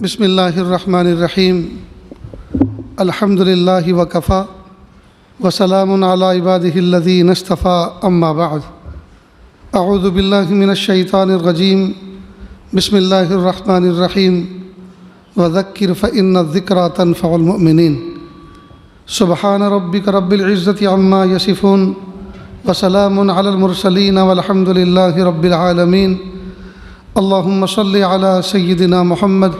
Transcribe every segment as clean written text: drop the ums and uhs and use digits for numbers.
بسم اللہ الرحمن الرحیم الحمد للہ وکفا وسلام علی عبادہ الذین اصطفیٰ اما بعد اعوذ باللہ من الشیطان الرجیم بسم اللہ الرحمن الرحیم وذکر فإن الذکریٰ تنفع المؤمنین سبحان ربک رب العزۃ عما یصفون وسلام علی المرسلین والحمد للہ رب العالمین اللہم صلی علی سیدنا محمد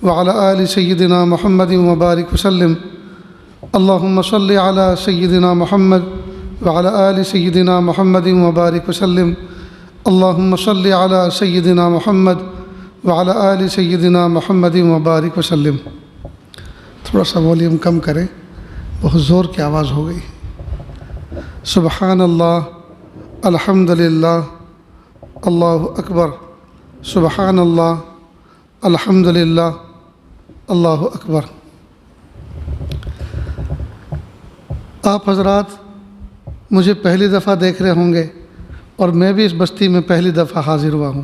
وعلى آل سيدنا محمد وبارك وسلم اللهم صل على سيدنا محمد وعلى آل سيدنا محمد وبارك وسلم اللهم صل على سيدنا محمد وعلى آل سيدنا محمد وبارك وسلم۔ تھوڑا سا والیوم کم کریں، بہت زور کی آواز ہو گئی۔ سبحان اللہ، الحمد للہ، اللہ اکبر، سبحان اللہ، الحمد للہ، اللہ اکبر۔ آپ حضرات مجھے پہلی دفعہ دیکھ رہے ہوں گے اور میں بھی اس بستی میں پہلی دفعہ حاضر ہوا ہوں۔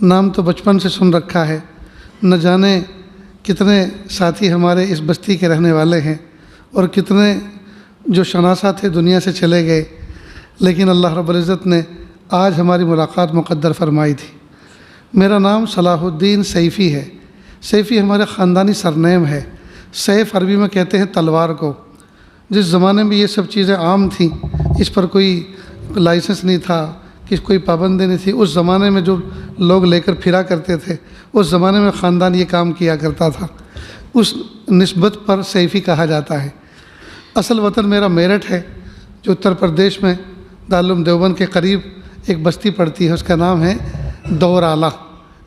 نام تو بچپن سے سن رکھا ہے، نہ جانے کتنے ساتھی ہمارے اس بستی کے رہنے والے ہیں اور کتنے جو شناسہ تھے دنیا سے چلے گئے، لیکن اللہ رب العزت نے آج ہماری ملاقات مقدر فرمائی تھی۔ میرا نام صلاح الدین سیفی ہے۔ سیفی ہمارے خاندانی سرنیم ہے۔ سیف عربی میں کہتے ہیں تلوار کو۔ جس زمانے میں یہ سب چیزیں عام تھیں، اس پر کوئی لائسنس نہیں تھا، کوئی پابندی نہیں تھی، اس زمانے میں جو لوگ لے کر پھرا کرتے تھے، اس زمانے میں خاندان یہ کام کیا کرتا تھا، اس نسبت پر سیفی کہا جاتا ہے۔ اصل وطن میرا میرٹھ ہے، جو اتر پردیش میں دارالعلوم دیوبند کے قریب ایک بستی پڑتی ہے، اس کا نام ہے دورالہ،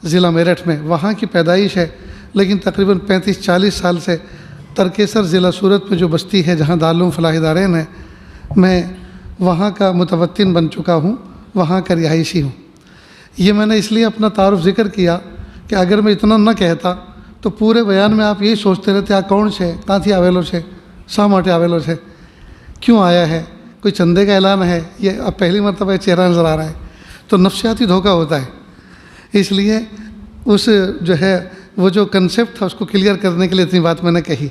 ضلع میرٹھ میں۔ وہاں کی پیدائش ہے، لیکن تقریباً 35-40 سال سے ترکیسر ضلع سورت میں جو بستی ہے جہاں دارالعلوم فلاحی دارین ہے، میں وہاں کا متوطن بن چکا ہوں، وہاں کا رہائشی ہوں۔ یہ میں نے اس لیے اپنا تعارف ذکر کیا کہ اگر میں اتنا نہ کہتا تو پورے بیان میں آپ یہی سوچتے رہتے آ کون سے کہاں تھی آویلو سے سا ماٹے آویلو سے کیوں آیا ہے، کوئی چندے کا اعلان ہے، یہ اب پہلی مرتبہ چہرہ نظر آ رہا ہے، تو نفسیاتی دھوکہ ہوتا ہے۔ اس لیے اس جو ہے وہ جو کنسیپٹ تھا اس کو کلیئر کرنے کے لیے اتنی بات میں نے کہی۔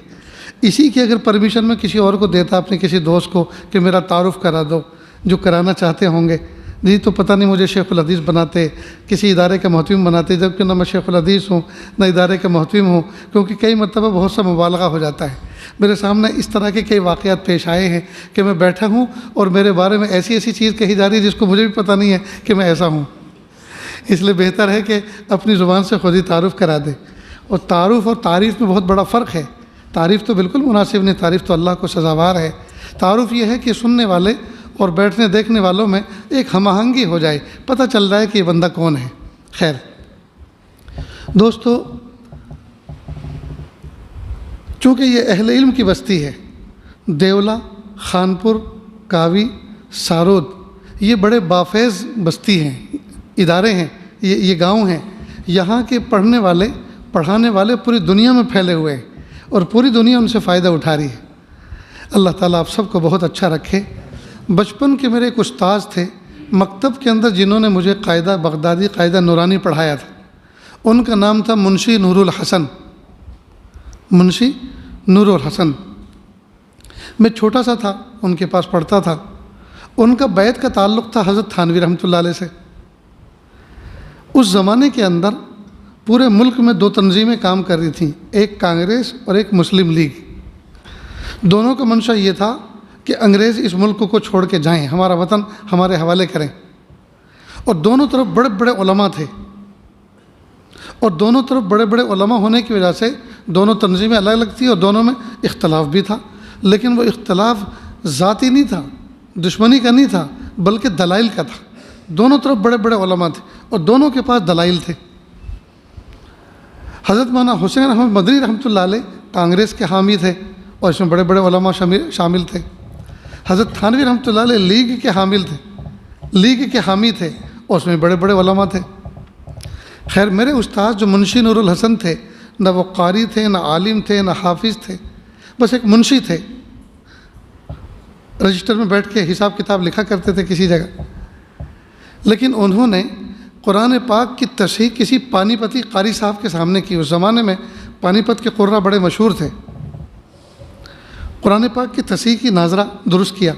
اسی کی اگر پرمیشن میں کسی اور کو دیتا، اپنے کسی دوست کو کہ میرا تعارف کرا دو، جو کرانا چاہتے ہوں گے، جی تو پتہ نہیں مجھے شیخ الحدیث بناتے، کسی ادارے کا محتمم بناتے، جبکہ نہ میں شیخ الحدیث ہوں نہ ادارے کا محتمم ہوں، کیونکہ کئی مرتبہ بہت سا مبالغہ ہو جاتا ہے۔ میرے سامنے اس طرح کے کئی واقعات پیش آئے ہیں کہ میں بیٹھا ہوں اور میرے بارے میں ایسی ایسی چیز کہی جا رہی ہے جس کو مجھے بھی پتہ نہیں ہے کہ میں ایسا ہوں۔ اس لیے بہتر ہے کہ اپنی زبان سے خود ہی تعارف کرا دے۔ اور تعارف اور تعریف میں بہت بڑا فرق ہے۔ تعریف تو بالکل مناسب نہیں، تعریف تو اللہ کو سزاوار ہے۔ تعارف یہ ہے کہ سننے والے اور بیٹھنے دیکھنے والوں میں ایک ہم آہنگی ہو جائے، پتہ چل رہا ہے کہ یہ بندہ کون ہے۔ خیر دوستو، چونکہ یہ اہل علم کی بستی ہے، دیولہ، خانپور، کاوی، سارود یہ بڑے بافیض بستی ہیں، ادارے ہیں، یہ گاؤں ہیں۔ یہاں کے پڑھنے والے پڑھانے والے پوری دنیا میں پھیلے ہوئے ہیں اور پوری دنیا ان سے فائدہ اٹھا رہی ہے۔ اللہ تعالیٰ آپ سب کو بہت اچھا رکھے۔ بچپن کے میرے ایک استاذ تھے مکتب کے اندر، جنہوں نے مجھے قاعدہ بغدادی، قاعدہ نورانی پڑھایا تھا۔ ان کا نام تھا منشی نور الحسن، منشی نور الحسن۔ میں چھوٹا سا تھا، ان کے پاس پڑھتا تھا۔ ان کا بیعت کا تعلق تھا حضرت تھانوی رحمۃ اللہ علیہ سے۔ اس زمانے کے اندر پورے ملک میں 2 تنظیمیں کام کر رہی تھیں، ایک کانگریس اور ایک مسلم لیگ۔ دونوں کا منشا یہ تھا کہ انگریز اس ملک کو چھوڑ کے جائیں، ہمارا وطن ہمارے حوالے کریں۔ اور دونوں طرف بڑے بڑے علماء تھے، اور دونوں طرف بڑے بڑے علماء ہونے کی وجہ سے دونوں تنظیمیں الگ الگ تھیں اور دونوں میں اختلاف بھی تھا، لیکن وہ اختلاف ذاتی نہیں تھا، دشمنی کا نہیں تھا، بلکہ دلائل کا تھا۔ دونوں طرف بڑے بڑے علماء تھے اور دونوں کے پاس دلائل تھے۔ حضرت مولانا حسین احمد مدنی رحمۃ اللہ علیہ کانگریس کے حامی تھے اور اس میں بڑے بڑے علماء شامل تھے۔ حضرت تھانوی رحمۃ اللہ علیہ لیگ کے حامل تھے، لیگ کے حامی تھے اور اس میں بڑے بڑے علماء تھے۔ خیر میرے استاد جو منشی نور الحسن تھے، نہ وہ قاری تھے، نہ عالم تھے، نہ حافظ تھے، بس ایک منشی تھے۔ رجسٹر میں بیٹھ کے حساب کتاب لکھا کرتے تھے کسی جگہ، لیکن انہوں نے قرآن پاک کی تصحیح کسی پانی پتی قاری صاحب کے سامنے کی۔ اس زمانے میں پانی پت کے قرہ بڑے مشہور تھے۔ قرآن پاک کی تصحیح کی ناظرہ درست کیا،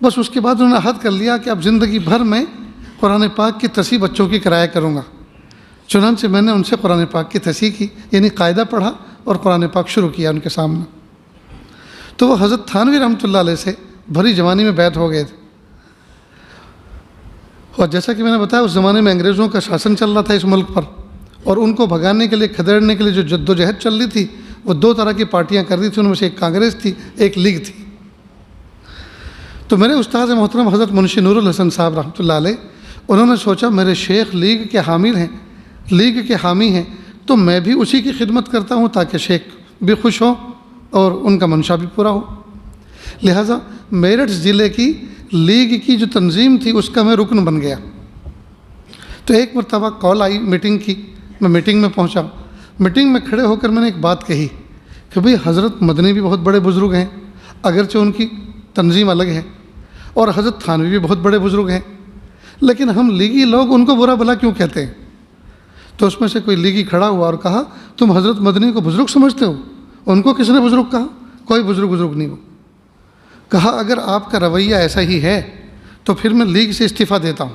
بس اس کے بعد انہوں نے عہد کر لیا کہ اب زندگی بھر میں قرآن پاک کی تصحیح بچوں کی کرایا کروں گا۔ چنانچہ میں نے ان سے قرآن پاک کی تصحیح کی، یعنی قاعدہ پڑھا اور قرآن پاک شروع کیا ان کے سامنے۔ تو وہ حضرت تھانوی رحمۃ اللہ علیہ سے بھری جوانی میں بیعت ہو گئے تھے۔ اور جیسا کہ میں نے بتایا، اس زمانے میں انگریزوں کا شاسن چل رہا تھا اس ملک پر، اور ان کو بھگانے کے لیے، کھدیڑنے کے لیے جو جد و جہد چل رہی تھی، وہ دو طرح کی پارٹیاں کر رہی تھیں، ان میں سے ایک کانگریس تھی، ایک لیگ تھی۔ تو میرے استاد محترم حضرت منشی نور الحسن صاحب رحمۃ اللہ علیہ، انہوں نے سوچا میرے شیخ لیگ کے حامل ہیں، لیگ کے حامی ہیں، تو میں بھی اسی کی خدمت کرتا ہوں تاکہ شیخ بھی خوش ہو اور ان کا منشا بھی پورا ہو۔ لہٰذا میرٹھ ضلع کی لیگ کی جو تنظیم تھی اس کا میں رکن بن گیا۔ تو ایک مرتبہ کال آئی میٹنگ کی، میں میٹنگ میں پہنچا۔ میٹنگ میں کھڑے ہو کر میں نے ایک بات کہی کہ بھئی حضرت مدنی بھی بہت بڑے بزرگ ہیں، اگرچہ ان کی تنظیم الگ ہے، اور حضرت تھانوی بھی بہت بڑے بزرگ ہیں، لیکن ہم لیگی لوگ ان کو برا بھلا کیوں کہتے ہیں؟ تو اس میں سے کوئی لیگی کھڑا ہوا اور کہا تم حضرت مدنی کو بزرگ سمجھتے ہو؟ ان کو کس نے بزرگ کہا؟ کوئی بزرگ نہیں ہو۔ کہا اگر آپ کا رویہ ایسا ہی ہے تو پھر میں لیگ سے استعفیٰ دیتا ہوں،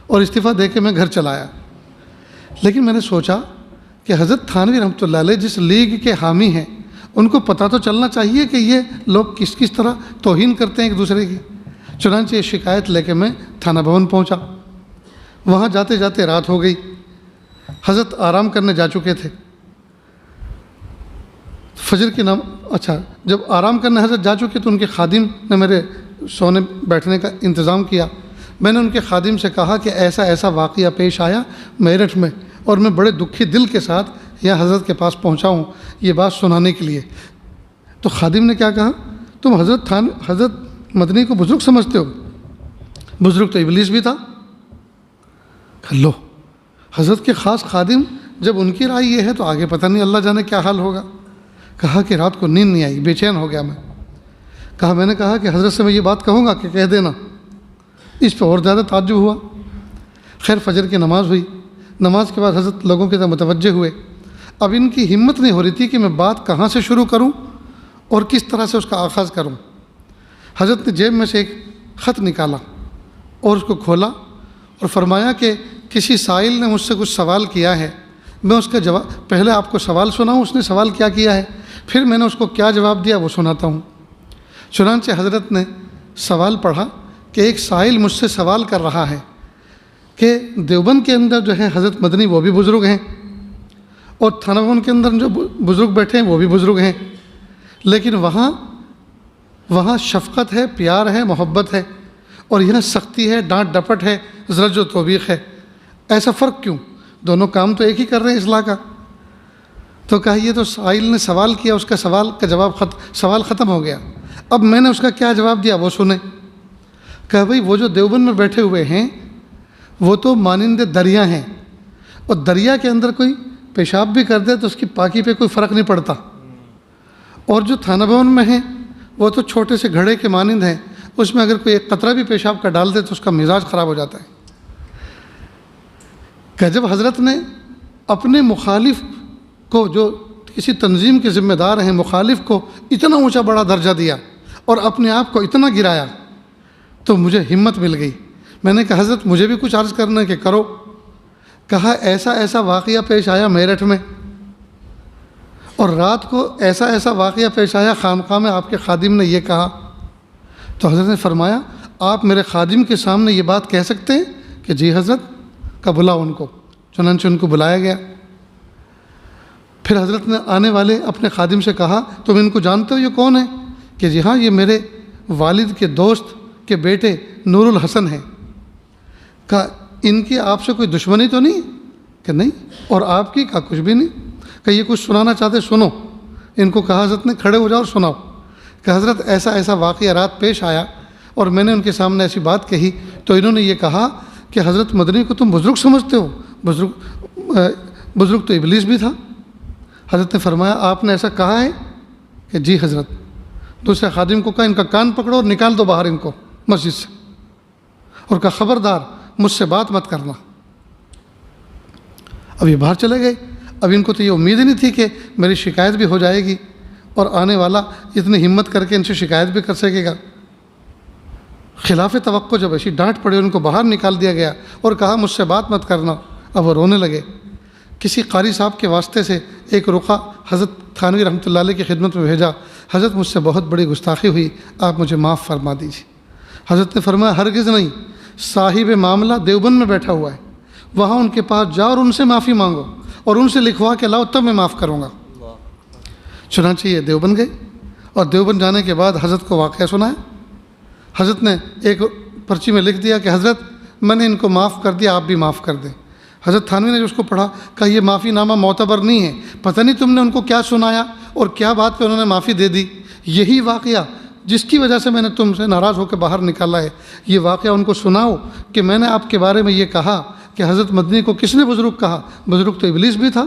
اور استعفیٰ دے کے میں گھر چلا آیا۔ لیکن میں نے سوچا کہ حضرت تھانوی رحمۃ اللہ علیہ جس لیگ کے حامی ہیں، ان کو پتہ تو چلنا چاہیے کہ یہ لوگ کس طرح توہین کرتے ہیں ایک دوسرے کی۔ چنانچہ یہ شکایت لے کے میں تھانہ بھون پہنچا۔ وہاں جاتے جاتے رات ہو گئی، حضرت آرام کرنے جا چکے تھے۔ فجر کی جب آرام کرنے حضرت جا چکے تو ان کے خادم نے میرے سونے بیٹھنے کا انتظام کیا۔ میں نے ان کے خادم سے کہا کہ ایسا ایسا واقعہ پیش آیا میرٹھ میں، اور میں بڑے دکھی دل کے ساتھ یہاں حضرت کے پاس پہنچا ہوں یہ بات سنانے کے لیے۔ تو خادم نے کیا کہا، تم حضرت مدنی کو بزرگ سمجھتے ہو؟ بزرگ تو ابلیس بھی تھا۔ لو، حضرت کے خاص خادم جب ان کی رائے یہ ہے تو آگے پتہ نہیں اللہ جانے کیا حال ہوگا۔ کہا کہ رات کو نیند نہیں آئی، بے چین ہو گیا میں نے کہا کہ حضرت سے میں یہ بات کہوں گا کہ کہہ دینا۔ اس پہ اور زیادہ تعجب ہوا۔ خیر فجر کی نماز ہوئی، نماز کے بعد حضرت لوگوں کی طرف متوجہ ہوئے۔ اب ان کی ہمت نہیں ہو رہی تھی کہ میں بات کہاں سے شروع کروں اور کس طرح سے اس کا آغاز کروں۔ حضرت نے جیب میں سے ایک خط نکالا اور اس کو کھولا اور فرمایا کہ کسی سائل نے مجھ سے کچھ سوال کیا ہے، میں اس کا جواب پہلے آپ کو سوال سناؤں اس نے سوال کیا ہے، پھر میں نے اس کو کیا جواب دیا وہ سناتا ہوں۔ چنانچہ حضرت نے سوال پڑھا کہ ایک سائل مجھ سے سوال کر رہا ہے کہ دیوبند کے اندر جو ہے حضرت مدنی وہ بھی بزرگ ہیں، اور تھانہ بھون کے اندر جو بزرگ بیٹھے ہیں وہ بھی بزرگ ہیں، لیکن وہاں شفقت ہے، پیار ہے، محبت ہے، اور یہاں سختی ہے، ڈانٹ ڈپٹ ہے، زجر و توبیخ ہے، ایسا فرق کیوں؟ دونوں کام تو ایک ہی کر رہے ہیں اصلاح کا۔ تو کہا یہ تو سائل نے سوال کیا، اس کا سوال کا جواب سوال ختم ہو گیا، اب میں نے اس کا کیا جواب دیا وہ سنیں۔ کہا بھئی وہ جو دیوبند میں بیٹھے ہوئے ہیں وہ تو مانند دریا ہیں، اور دریا کے اندر کوئی پیشاب بھی کر دے تو اس کی پاکی پہ کوئی فرق نہیں پڑتا، اور جو تھانہ بھون میں ہیں وہ تو چھوٹے سے گھڑے کے مانند ہیں، اس میں اگر کوئی ایک قطرہ بھی پیشاب کا ڈال دے تو اس کا مزاج خراب ہو جاتا ہے۔ کہ جب حضرت نے اپنے مخالف کو، جو کسی تنظیم کے ذمہ دار ہیں، مخالف کو اتنا اونچا بڑا درجہ دیا اور اپنے آپ کو اتنا گرایا تو مجھے ہمت مل گئی۔ میں نے کہا حضرت مجھے بھی کچھ عرض کرنا ہے کہ کرو۔ کہا ایسا واقعہ پیش آیا میرٹھ میں، اور رات کو ایسا واقعہ پیش آیا خانقاہ میں، آپ کے خادم نے یہ کہا۔ تو حضرت نے فرمایا آپ میرے خادم کے سامنے یہ بات کہہ سکتے ہیں کہ جی حضرت، کا بلاؤ ان کو۔ چنانچہ ان کو بلایا گیا۔ پھر حضرت نے آنے والے اپنے خادم سے کہا تم ان کو جانتے ہو یہ کون ہے؟ کہ جی ہاں، یہ میرے والد کے دوست کے بیٹے نور الحسن ہیں۔ کہا ان کی آپ سے کوئی دشمنی تو نہیں؟ کہ نہیں۔ اور آپ کی؟ کہا کچھ بھی نہیں۔ کہ یہ کچھ سنانا چاہتے سنو۔ ان کو کہا حضرت نے کھڑے ہو جاؤ اور سناؤ۔ کہ حضرت ایسا واقعہ رات پیش آیا اور میں نے ان کے سامنے ایسی بات کہی تو انہوں نے یہ کہا کہ حضرت مدنی کو تم بزرگ سمجھتے ہو؟ بزرگ تو ابلیس بھی تھا۔ حضرت نے فرمایا آپ نے ایسا کہا ہے؟ کہ جی حضرت۔ دوسرے خادم کو کہا ان کا کان پکڑو اور نکال دو باہر ان کو مسجد سے، اور کہا خبردار مجھ سے بات مت کرنا۔ اب یہ باہر چلے گئے. اب ان کو تو یہ امید ہی نہیں تھی کہ میری شکایت بھی ہو جائے گی اور آنے والا اتنی ہمت کر کے ان سے شکایت بھی کر سکے گا. خلاف توقع جب ایسی ڈانٹ پڑی ان کو باہر نکال دیا گیا اور کہا مجھ سے بات مت کرنا. اب وہ رونے لگے. کسی قاری صاحب کے واسطے سے ایک رقعہ حضرت تھانوی رحمۃ اللہ علیہ کی خدمت میں بھیجا. حضرت مجھ سے بہت بڑی گستاخی ہوئی, آپ مجھے معاف فرما دیجیے. حضرت نے فرمایا ہرگز نہیں, صاحب معاملہ دیوبند میں بیٹھا ہوا ہے, وہاں ان کے پاس جاؤ اور ان سے معافی مانگو اور ان سے لکھوا کے لاؤ, تب میں معاف کروں گا. چنانچہ یہ دیوبند گئے اور دیوبند جانے کے بعد حضرت کو واقعہ سنایا. حضرت نے ایک پرچی میں لکھ دیا کہ حضرت میں نے ان کو معاف کر دیا, آپ بھی معاف کر دیں. حضرت تھانوی نے جو اس کو پڑھا کہا یہ معافی نامہ معتبر نہیں ہے, پتہ نہیں تم نے ان کو کیا سنایا اور کیا بات پہ انہوں نے معافی دے دی. یہی واقعہ جس کی وجہ سے میں نے تم سے ناراض ہو کے باہر نکالا ہے, یہ واقعہ ان کو سناؤ کہ میں نے آپ کے بارے میں یہ کہا کہ حضرت مدنی کو کس نے بزرگ کہا, بزرگ تو ابلیس بھی تھا.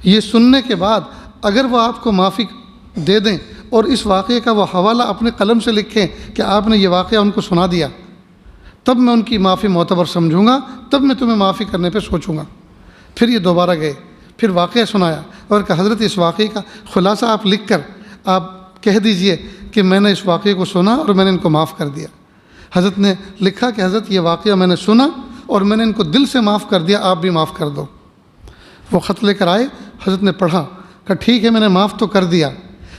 یہ سننے کے بعد اگر وہ آپ کو معافی دے دیں اور اس واقعے کا وہ حوالہ اپنے قلم سے لکھیں کہ آپ نے یہ واقعہ ان کو سنا دیا, تب میں ان کی معافی معتبر سمجھوں گا, تب میں تمہیں معافی کرنے پہ سوچوں گا. پھر یہ دوبارہ گئے, پھر واقعہ سنایا اور کہا حضرت اس واقعے کا خلاصہ آپ لکھ کر آپ کہہ دیجئے کہ میں نے اس واقعے کو سنا اور میں نے ان کو معاف کر دیا. حضرت نے لکھا کہ حضرت یہ واقعہ میں نے سنا اور میں نے ان کو دل سے معاف کر دیا, آپ بھی معاف کر دو. وہ خط لے کر آئے, حضرت نے پڑھا, کہا ٹھیک ہے میں نے معاف تو کر دیا,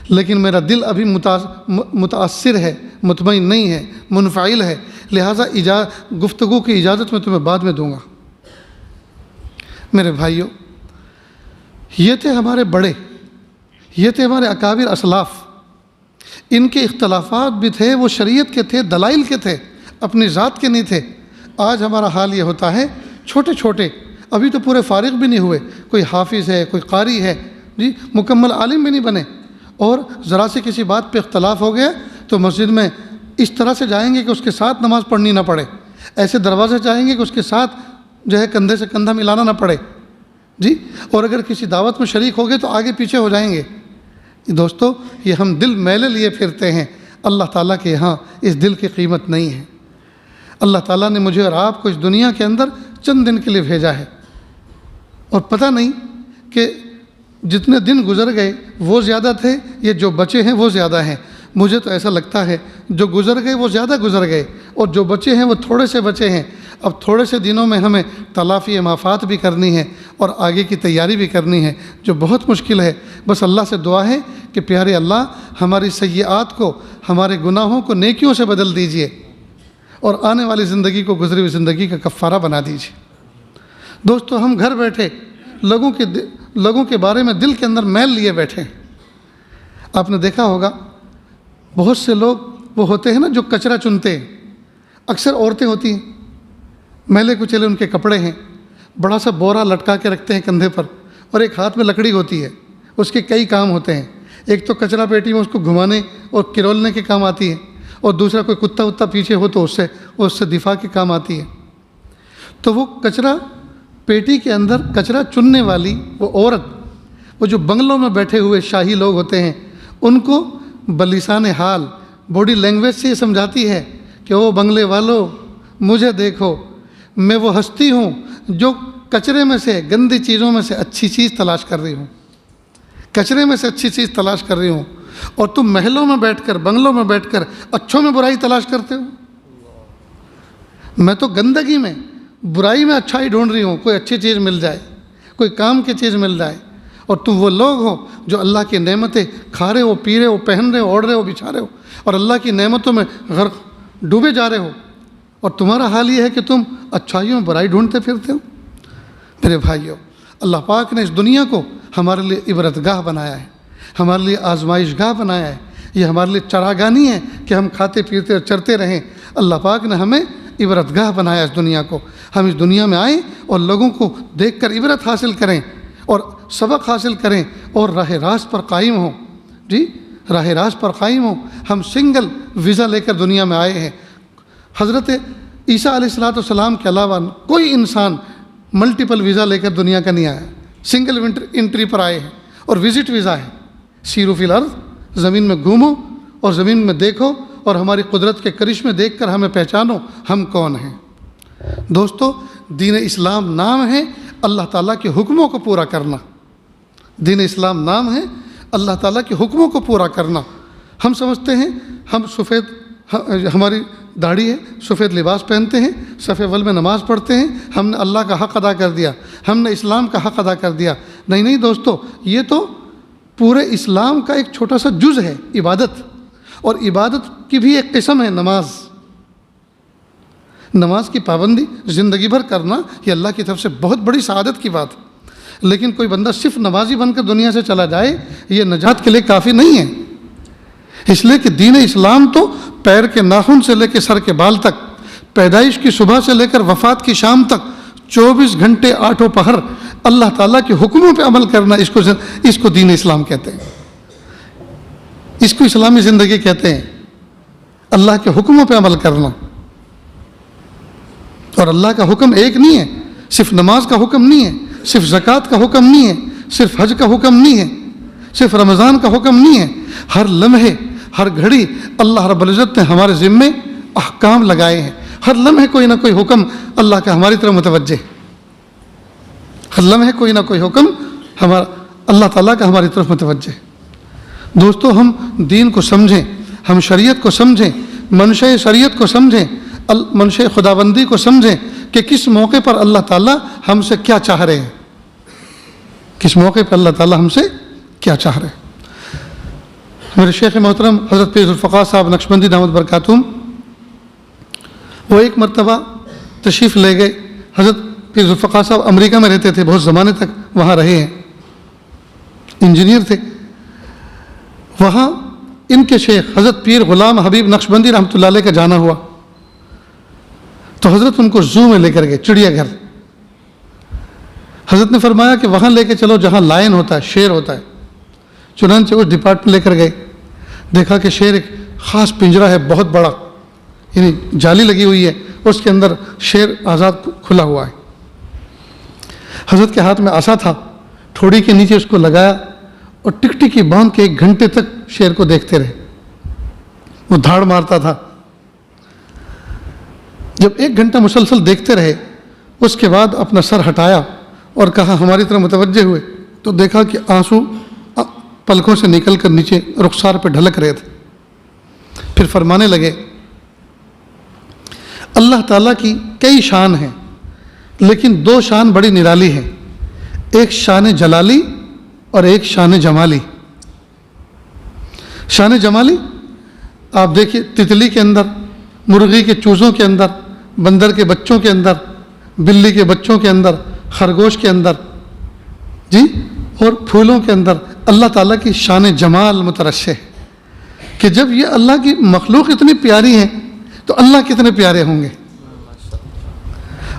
لیکن میرا دل ابھی متاثر ہے, مطمئن نہیں ہے, منفعل ہے, لہٰذا گفتگو کی اجازت میں تمہیں بعد میں دوں گا. میرے بھائیوں, یہ تھے ہمارے بڑے, یہ تھے ہمارے اکابر اسلاف. ان کے اختلافات بھی تھے, وہ شریعت کے تھے, دلائل کے تھے, اپنی ذات کے نہیں تھے. آج ہمارا حال یہ ہوتا ہے, چھوٹے چھوٹے ابھی تو پورے فارغ بھی نہیں ہوئے, کوئی حافظ ہے, کوئی قاری ہے, جی مکمل عالم بھی نہیں بنے, اور ذرا سے کسی بات پہ اختلاف ہو گیا تو مسجد میں اس طرح سے جائیں گے کہ اس کے ساتھ نماز پڑھنی نہ پڑے, ایسے دروازے جائیں گے کہ اس کے ساتھ جو ہے کندھے سے کندھا ملانا نہ پڑے, جی. اور اگر کسی دعوت میں شریک ہو گئے تو آگے پیچھے ہو جائیں گے. دوستو یہ ہم دل میلے لیے پھرتے ہیں, اللہ تعالیٰ کے یہاں اس دل کی قیمت نہیں ہے. اللہ تعالیٰ نے مجھے اور آپ کو اس دنیا کے اندر چند دن کے لیے بھیجا ہے, اور پتہ نہیں کہ جتنے دن گزر گئے وہ زیادہ تھے یا جو بچے ہیں وہ زیادہ ہیں. مجھے تو ایسا لگتا ہے جو گزر گئے وہ زیادہ گزر گئے, اور جو بچے ہیں وہ تھوڑے سے بچے ہیں. اب تھوڑے سے دنوں میں ہمیں تلافی مافات بھی کرنی ہے اور آگے کی تیاری بھی کرنی ہے, جو بہت مشکل ہے. بس اللہ سے دعا ہے کہ پیارے اللہ ہماری سیئات کو, ہمارے گناہوں کو نیکیوں سے بدل دیجئے اور آنے والی زندگی کو گزری ہوئی زندگی کا کفارہ بنا دیجئے. دوستو ہم گھر بیٹھے لوگوں کے بارے میں دل کے اندر میل لیے بیٹھے ہیں. آپ نے دیکھا ہوگا بہت سے لوگ وہ ہوتے ہیں نا جو کچرا چنتے ہیں, اکثر عورتیں ہوتی ہیں, میلے کچیلے ان کے کپڑے ہیں, بڑا سا بورا لٹکا کے رکھتے ہیں کندھے پر, اور ایک ہاتھ میں لکڑی ہوتی ہے, اس کے کئی کام ہوتے ہیں. ایک تو کچرا پیٹی میں اس کو گھمانے اور کرولنے کے کام آتی ہے, اور دوسرا کوئی کتا وتا پیچھے ہو تو اس سے دفاع کے کام آتی ہے. تو وہ کچرا پیٹی کے اندر کچرا چننے والی وہ عورت, وہ جو بنگلوں میں بیٹھے ہوئے شاہی لوگ ہوتے ہیں, ان کو بلسان حال باڈی لینگویج سے یہ سمجھاتی ہے کہ او بنگلے والو مجھے دیکھو, میں وہ ہستی ہوں جو کچرے میں سے, گندی چیزوں میں سے اچھی چیز تلاش کر رہی ہوں, کچرے میں سے اچھی چیز تلاش کر رہی ہوں, اور تم محلوں میں بیٹھ کر, بنگلوں میں بیٹھ کر اچھوں میں برائی تلاش کرتے ہو. میں تو گندگی میں, برائی میں اچھائی ڈھونڈ رہی ہوں, کوئی اچھی چیز مل جائے, کوئی کام کی چیز مل جائے. اور تم وہ لوگ ہو جو اللہ کی نعمتیں کھا رہے ہو, پی رہے ہو, پہن رہے ہو, اوڑھ رہے ہو, بچھا رہے ہو, اور اللہ کی نعمتوں میں غرق ڈوبے جا رہے ہو, اور تمہارا حال یہ ہے کہ تم اچھائیوں میں برائی ڈھونڈتے پھرتے ہو. میرے بھائیوں, اللہ پاک نے اس دنیا کو ہمارے لیے عبرت گاہ بنایا ہے, ہمارے لیے آزمائش گاہ بنایا ہے. یہ ہمارے لیے چراگاہ نہیں ہے کہ ہم کھاتے پیتے اور چرتے رہیں. اللہ پاک نے ہمیں عبرت گاہ بنایا اس دنیا کو. ہم اس دنیا میں آئیں اور لوگوں کو دیکھ کر عبرت حاصل کریں اور سبق حاصل کریں اور راہ راست پر قائم ہوں. جی راہ راست پر قائم ہوں. ہم سنگل ویزا لے کر دنیا میں آئے ہیں. حضرت عیسیٰ علیہ السلام کے علاوہ کوئی انسان ملٹیپل ویزا لے کر دنیا کا نہیں آیا, سنگل انٹری پر آئے ہیں, اور وزٹ ویزا ہے. سیرو فی الارض, زمین میں گھومو اور زمین میں دیکھو اور ہماری قدرت کے کرشمے دیکھ کر ہمیں پہچانو ہم کون ہیں. دوستو دین اسلام نام ہے, اللہ تعالیٰ کے حکموں کو پورا کرنا. دین اسلام نام ہے اللہ تعالیٰ کے حکموں کو پورا کرنا. ہم سمجھتے ہیں ہم سفید ہماری داڑھی ہے, سفید لباس پہنتے ہیں, صف اول میں نماز پڑھتے ہیں, ہم نے اللہ کا حق ادا کر دیا, ہم نے اسلام کا حق ادا کر دیا. نہیں دوستو, یہ تو پورے اسلام کا ایک چھوٹا سا جز ہے عبادت, اور عبادت کی بھی ایک قسم ہے نماز. نماز کی پابندی زندگی بھر کرنا یہ اللہ کی طرف سے بہت بڑی سعادت کی بات. لیکن کوئی بندہ صرف نمازی بن کر دنیا سے چلا جائے یہ نجات کے لیے کافی نہیں ہے. اس لیے کہ دین اسلام تو پیر کے ناخن سے لے کے سر کے بال تک, پیدائش کی صبح سے لے کر وفات کی شام تک 24 گھنٹے آٹھوں پہر اللہ تعالیٰ کے حکموں پہ عمل کرنا, اس کو دین اسلام کہتے ہیں, اس کو اسلامی زندگی کہتے ہیں. اللہ کے حکموں پہ عمل کرنا. اور اللہ کا حکم ایک نہیں ہے, صرف نماز کا حکم نہیں ہے, صرف زکوٰۃ کا حکم نہیں ہے, صرف حج کا حکم نہیں ہے, صرف رمضان کا حکم نہیں ہے. ہر لمحے ہر گھڑی اللہ رب العزت نے ہمارے ذمے احکام لگائے ہیں. ہر لمحے کوئی نہ کوئی حکم اللہ کا ہماری طرف متوجہ, ہر لمحے کوئی نہ کوئی حکم اللہ تعالیٰ کا ہماری طرف متوجہ. دوستو, ہم دین کو سمجھیں, ہم شریعت کو سمجھیں, منشأ شریعت کو سمجھیں, منشأ خداوندی کو سمجھیں کہ کس موقع پر اللہ تعالیٰ ہم سے کیا چاہ رہے ہیں, کس موقع پر اللہ تعالیٰ ہم سے کیا چاہ رہے ہیں. میرے شیخ محترم حضرت پیر ذوالفقار صاحب نقشبندی دامت برکاتہم, وہ ایک مرتبہ تشریف لے گئے. حضرت پیر ذوالفقار صاحب امریکہ میں رہتے تھے, بہت زمانے تک وہاں رہے ہیں, انجینئر تھے. وہاں ان کے شیخ حضرت پیر غلام حبیب نقشبندی رحمۃ اللہ علیہ کا جانا ہوا, تو حضرت ان کو زو میں لے کر گئے, چڑیا گھر. حضرت نے فرمایا کہ وہاں لے کے چلو جہاں لائن ہوتا ہے, شیر ہوتا ہے. چنانچہ اس ڈپارٹمنٹ لے کر گئے, دیکھا کہ شیر ایک خاص پنجرا ہے بہت بڑا, یعنی جالی لگی ہوئی ہے, اس کے اندر شیر آزاد کھلا ہوا ہے. حضرت کے ہاتھ میں عصا تھا, ٹھوڑی کے نیچے اس کو لگایا اور ٹکٹکی باندھ کے 1 گھنٹے تک شیر کو دیکھتے رہے. وہ دھاڑ مارتا تھا. جب 1 گھنٹہ مسلسل دیکھتے رہے, اس کے بعد اپنا سر ہٹایا اور کہا, ہماری طرف متوجہ ہوئے تو دیکھا کہ آنسو پلکوں سے نکل کر نیچے رخسار پہ ڈھلک رہے تھے. پھر فرمانے لگے, اللہ تعالیٰ کی کئی شان ہیں لیکن 2 شان بڑی نرالی ہیں, ایک شان جلالی اور ایک شان جمالی. شان جمالی آپ دیکھیے, تتلی کے اندر, مرغی کے چوزوں کے اندر, بندر کے بچوں کے اندر, بلی کے بچوں کے اندر, خرگوش کے اندر, جی, اور پھولوں کے اندر اللہ تعالیٰ کی شان جمال مترشح ہے کہ جب یہ اللہ کی مخلوق اتنی پیاری ہے تو اللہ کتنے پیارے ہوں گے.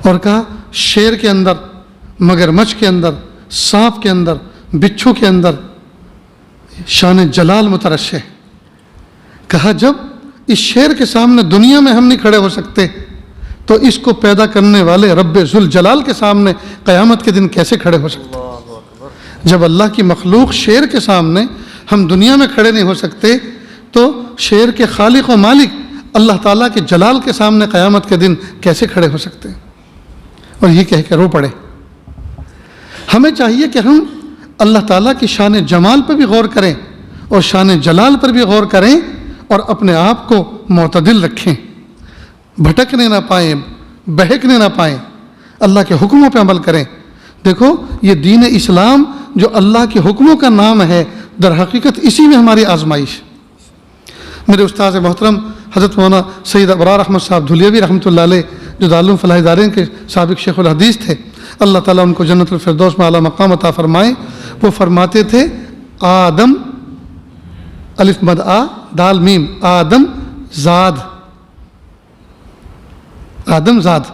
اور کہا شیر کے اندر, مگرمچھ کے اندر, سانپ کے اندر, بچھو کے اندر شان جلال مترشح ہے. کہا جب اس شیر کے سامنے دنیا میں ہم نہیں کھڑے ہو سکتے تو اس کو پیدا کرنے والے رب ذوالجلال کے سامنے قیامت کے دن کیسے کھڑے ہو سکتے. جب اللہ کی مخلوق شیر کے سامنے ہم دنیا میں کھڑے نہیں ہو سکتے تو شیر کے خالق و مالک اللہ تعالیٰ کے جلال کے سامنے قیامت کے دن کیسے کھڑے ہو سکتے ہیں. اور یہ کہہ کے رو پڑے. ہمیں چاہیے کہ ہم اللہ تعالیٰ کی شان جمال پر بھی غور کریں اور شان جلال پر بھی غور کریں اور اپنے آپ کو معتدل رکھیں, بھٹکنے نہ پائیں, بہکنے نہ پائیں, اللہ کے حکموں پہ عمل کریں. دیکھو یہ دین اسلام جو اللہ کے حکموں کا نام ہے, در حقیقت اسی میں ہماری آزمائش. میرے استاد محترم حضرت مولانا سید ابرار احمد صاحب دھلیوی رحمۃ اللہ علیہ, جو دارالعلوم فلاح دارین کے سابق شیخ الحدیث تھے, اللہ تعالیٰ ان کو جنت الفردوس میں اعلیٰ مقام عطا فرمائے. وہ فرماتے تھے, آدم الف مد آ دال میم, آدم زاد, آدم زاد.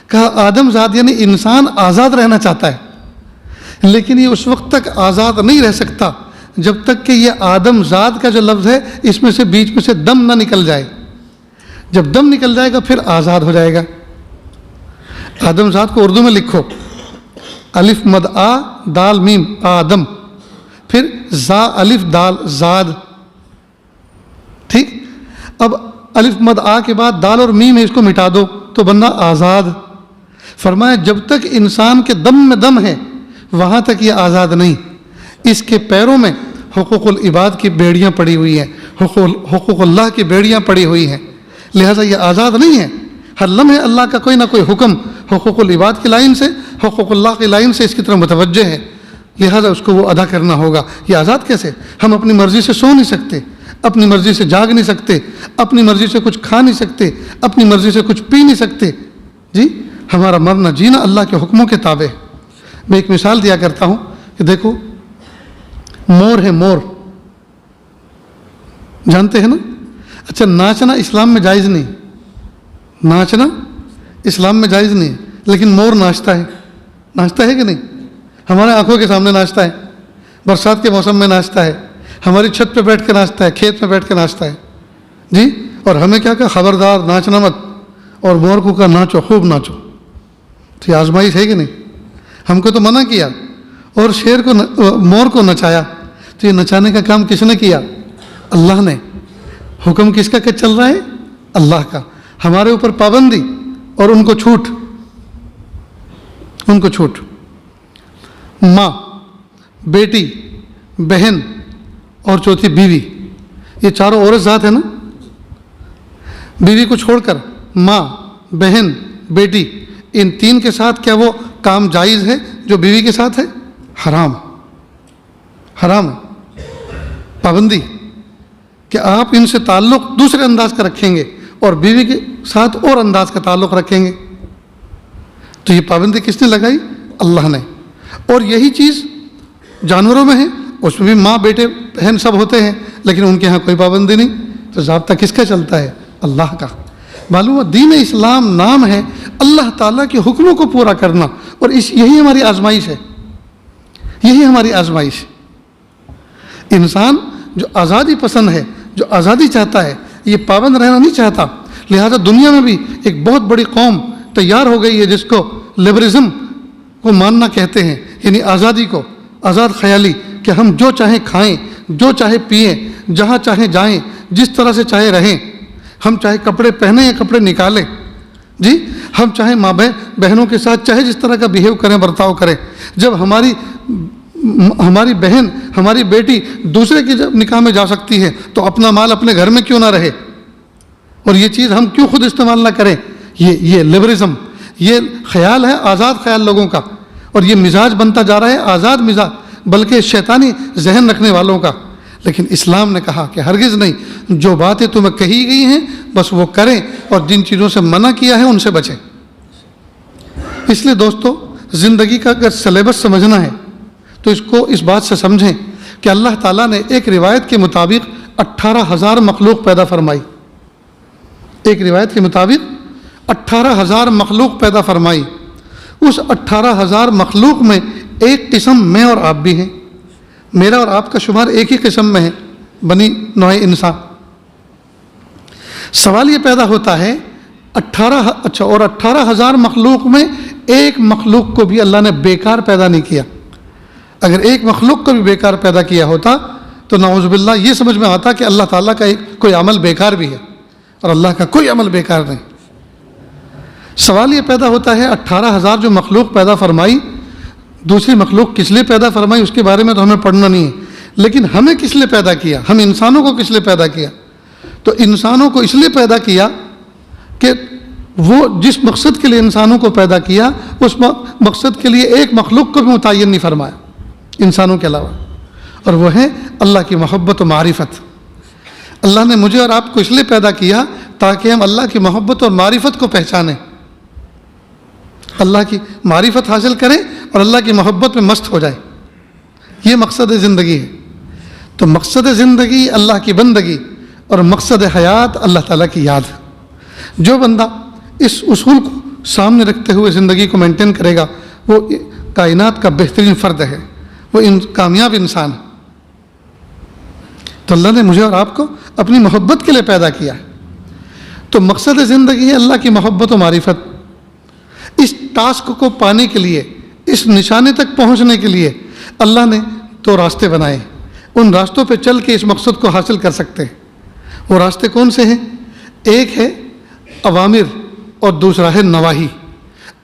کہا آدم زاد یعنی انسان آزاد رہنا چاہتا ہے لیکن یہ اس وقت تک آزاد نہیں رہ سکتا جب تک کہ یہ آدم زاد کا جو لفظ ہے اس میں سے بیچ میں سے دم نہ نکل جائے. جب دم نکل جائے گا پھر آزاد ہو جائے گا. آدم زاد کو اردو میں لکھو, الف مد آ دال میم آدم, پھر زا الف دال زاد. ٹھیک, اب الف مد آ کے بعد دال اور میم ہے, اس کو مٹا دو تو بننا آزاد. فرمایا جب تک انسان کے دم میں دم ہے وہاں تک یہ آزاد نہیں، اس کے پیروں میں حقوق العباد کی بیڑیاں پڑی ہوئی ہیں، حقوق اللہ کی بیڑیاں پڑی ہوئی ہیں، لہٰذا یہ آزاد نہیں ہے۔ ہر لمحے اللہ کا کوئی نہ کوئی حکم حقوق العباد کی لائن سے، حقوق اللہ کی لائن سے اس کی طرف متوجہ ہے، لہٰذا اس کو وہ ادا کرنا ہوگا۔ یہ آزاد کیسے؟ ہم اپنی مرضی سے سو نہیں سکتے، اپنی مرضی سے جاگ نہیں سکتے، اپنی مرضی سے کچھ کھا نہیں سکتے، اپنی مرضی سے کچھ پی نہیں سکتے، جی ہمارا مرنا جینا اللہ کے حکموں کے تابع ہے۔ میں ایک مثال دیا کرتا ہوں کہ دیکھو مور ہے، مور جانتے ہیں نا؟ اچھا ناچنا اسلام میں جائز نہیں، ناچنا اسلام میں جائز نہیں، لیکن مور ناچتا ہے، ناچتا ہے کہ نہیں؟ ہمارے آنکھوں کے سامنے ناچتا ہے، برسات کے موسم میں ناچتا ہے، ہماری چھت پہ بیٹھ کے ناچتا ہے، کھیت میں بیٹھ کے ناچتا ہے، جی اور ہمیں کیا کہا؟ خبردار ناچنا مت، اور مور کو کہا ناچو، خوب ناچو۔ تو یہ آزمائش ہے کہ نہیں؟ ہم کو تو منع کیا اور شیر کو مور کو نچایا، تو یہ نچانے کا کام کس نے کیا؟ اللہ نے۔ حکم کس کا کہ چل رہا ہے؟ اللہ کا۔ ہمارے اوپر پابندی اور ان کو چھوٹ، ان کو چھوٹ۔ ماں، بیٹی، بہن اور چوتھی بیوی، یہ چاروں عورت ذات ہے نا؟ بیوی کو چھوڑ کر ماں، بہن، بیٹی، ان تین کے ساتھ کیا وہ کام جائز ہے جو بیوی کے ساتھ ہے؟ حرام، حرام ہے۔ پابندی کہ آپ ان سے تعلق دوسرے انداز کا رکھیں گے اور بیوی کے ساتھ اور انداز کا تعلق رکھیں گے، تو یہ پابندی کس نے لگائی؟ اللہ نے۔ اور یہی چیز جانوروں میں ہے، اس میں بھی ماں، بیٹے، بہن سب ہوتے ہیں، لیکن ان کے ہاں کوئی پابندی نہیں، تو ضابطہ کس کا چلتا ہے؟ اللہ کا۔ معلوم ہے دین اسلام نام ہے اللہ تعالیٰ کے حکموں کو پورا کرنا، اور یہی ہماری آزمائش ہے، یہی ہماری آزمائش ہے۔ انسان جو آزادی پسند ہے، جو آزادی چاہتا ہے، یہ پابند رہنا نہیں چاہتا، لہذا دنیا میں بھی ایک بہت بڑی قوم تیار ہو گئی ہے جس کو لبرزم کو ماننا کہتے ہیں، یعنی آزادی کو، آزاد خیالی کہ ہم جو چاہیں کھائیں، جو چاہے پئیں، جہاں چاہیں جائیں، جس طرح سے چاہے رہیں، ہم چاہے کپڑے پہنیں یا کپڑے نکالیں، جی ہم چاہے ماں بہنوں کے ساتھ چاہے جس طرح کا بیہیو کریں، برتاؤ کریں۔ جب ہماری بہن، ہماری بیٹی دوسرے کی جب نکاح میں جا سکتی ہے تو اپنا مال اپنے گھر میں کیوں نہ رہے، اور یہ چیز ہم کیوں خود استعمال نہ کریں؟ یہ لبرزم، یہ خیال ہے آزاد خیال لوگوں کا، اور یہ مزاج بنتا جا رہا ہے آزاد مزاج، بلکہ شیطانی ذہن رکھنے والوں کا۔ لیکن اسلام نے کہا کہ ہرگز نہیں، جو باتیں تمہیں کہی گئی ہیں بس وہ کریں، اور جن چیزوں سے منع کیا ہے ان سے بچیں۔ اس لیے دوستو، زندگی کا اگر سلیبس سمجھنا ہے تو اس کو اس بات سے سمجھیں کہ اللہ تعالیٰ نے ایک روایت کے مطابق 18,000 مخلوق پیدا فرمائی، ایک روایت کے مطابق 18,000 مخلوق پیدا فرمائی۔ اس 18,000 مخلوق میں ایک قسم میں اور آپ بھی ہیں، میرا اور آپ کا شمار ایک ہی قسم میں ہے، بنی نوع انسان۔ سوال یہ پیدا ہوتا ہے 18,000 مخلوق میں ایک مخلوق کو بھی اللہ نے بیکار پیدا نہیں کیا۔ اگر ایک مخلوق کو بھی بیکار پیدا کیا ہوتا تو نعوذ باللہ یہ سمجھ میں آتا کہ اللہ تعالیٰ کا کوئی عمل بیکار بھی ہے، اور اللہ کا کوئی عمل بیکار نہیں۔ سوال یہ پیدا ہوتا ہے 18,000 جو مخلوق پیدا فرمائی، دوسری مخلوق کس لیے پیدا فرمائی اس کے بارے میں تو ہمیں پڑھنا نہیں ہے، لیکن ہمیں کس لیے پیدا کیا؟ ہم انسانوں کو کس لیے پیدا کیا؟ تو انسانوں کو اس لیے پیدا کیا کہ وہ جس مقصد کے لیے انسانوں کو پیدا کیا اس مقصد کے لیے ایک مخلوق کو بھی متعین نہیں فرمایا انسانوں کے علاوہ، اور وہ ہے اللہ کی محبت و معرفت۔ اللہ نے مجھے اور آپ کو اس لیے پیدا کیا تاکہ ہم اللہ کی محبت اور معرفت کو پہچانیں، اللہ کی معرفت حاصل کریں اور اللہ کی محبت میں مست ہو جائیں۔ یہ مقصد زندگی ہے۔ تو مقصد زندگی اللہ کی بندگی اور مقصد حیات اللہ تعالیٰ کی یاد ہے۔ جو بندہ اس اصول کو سامنے رکھتے ہوئے زندگی کو مینٹین کرے گا وہ کائنات کا بہترین فرد ہے، وہ کامیاب انسان ہے۔ تو اللہ نے مجھے اور آپ کو اپنی محبت کے لیے پیدا کیا ہے۔ تو مقصد زندگی ہے اللہ کی محبت و معرفت۔ اس ٹاسک کو پانے کے لیے، اس نشانے تک پہنچنے کے لیے اللہ نے دو راستے بنائے، ان راستوں پہ چل کے اس مقصد کو حاصل کر سکتے ہیں۔ وہ راستے کون سے ہیں؟ ایک ہے اوامر اور دوسرا ہے نواہی۔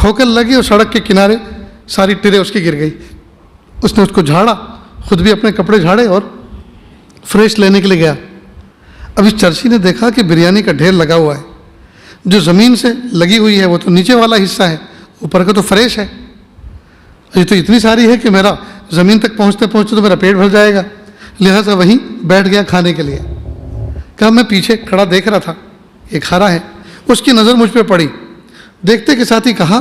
ٹھوکر لگی اور سڑک کے کنارے ساری ٹرے اس کی گر گئی. اس نے اس کو جھاڑا، خود بھی اپنے کپڑے جھاڑے اور فریش لینے کے لیے گیا. اب اس چرسی نے دیکھا کہ بریانی کا ڈھیر لگا ہوا ہے. جو زمین سے لگی ہوئی ہے وہ تو نیچے والا حصہ ہے، اوپر کا تو فریش ہے. یہ تو اتنی ساری ہے کہ میرا زمین تک پہنچتے پہنچتے تو میرا پیٹ بھر جائے گا. لہٰذا وہیں بیٹھ گیا کھانے کے لیے. کہا میں پیچھے کھڑا دیکھ رہا تھا، یہ کھا رہا ہے. اس کی نظر مجھ پہ پڑی. دیکھتے کے ساتھ ہی کہا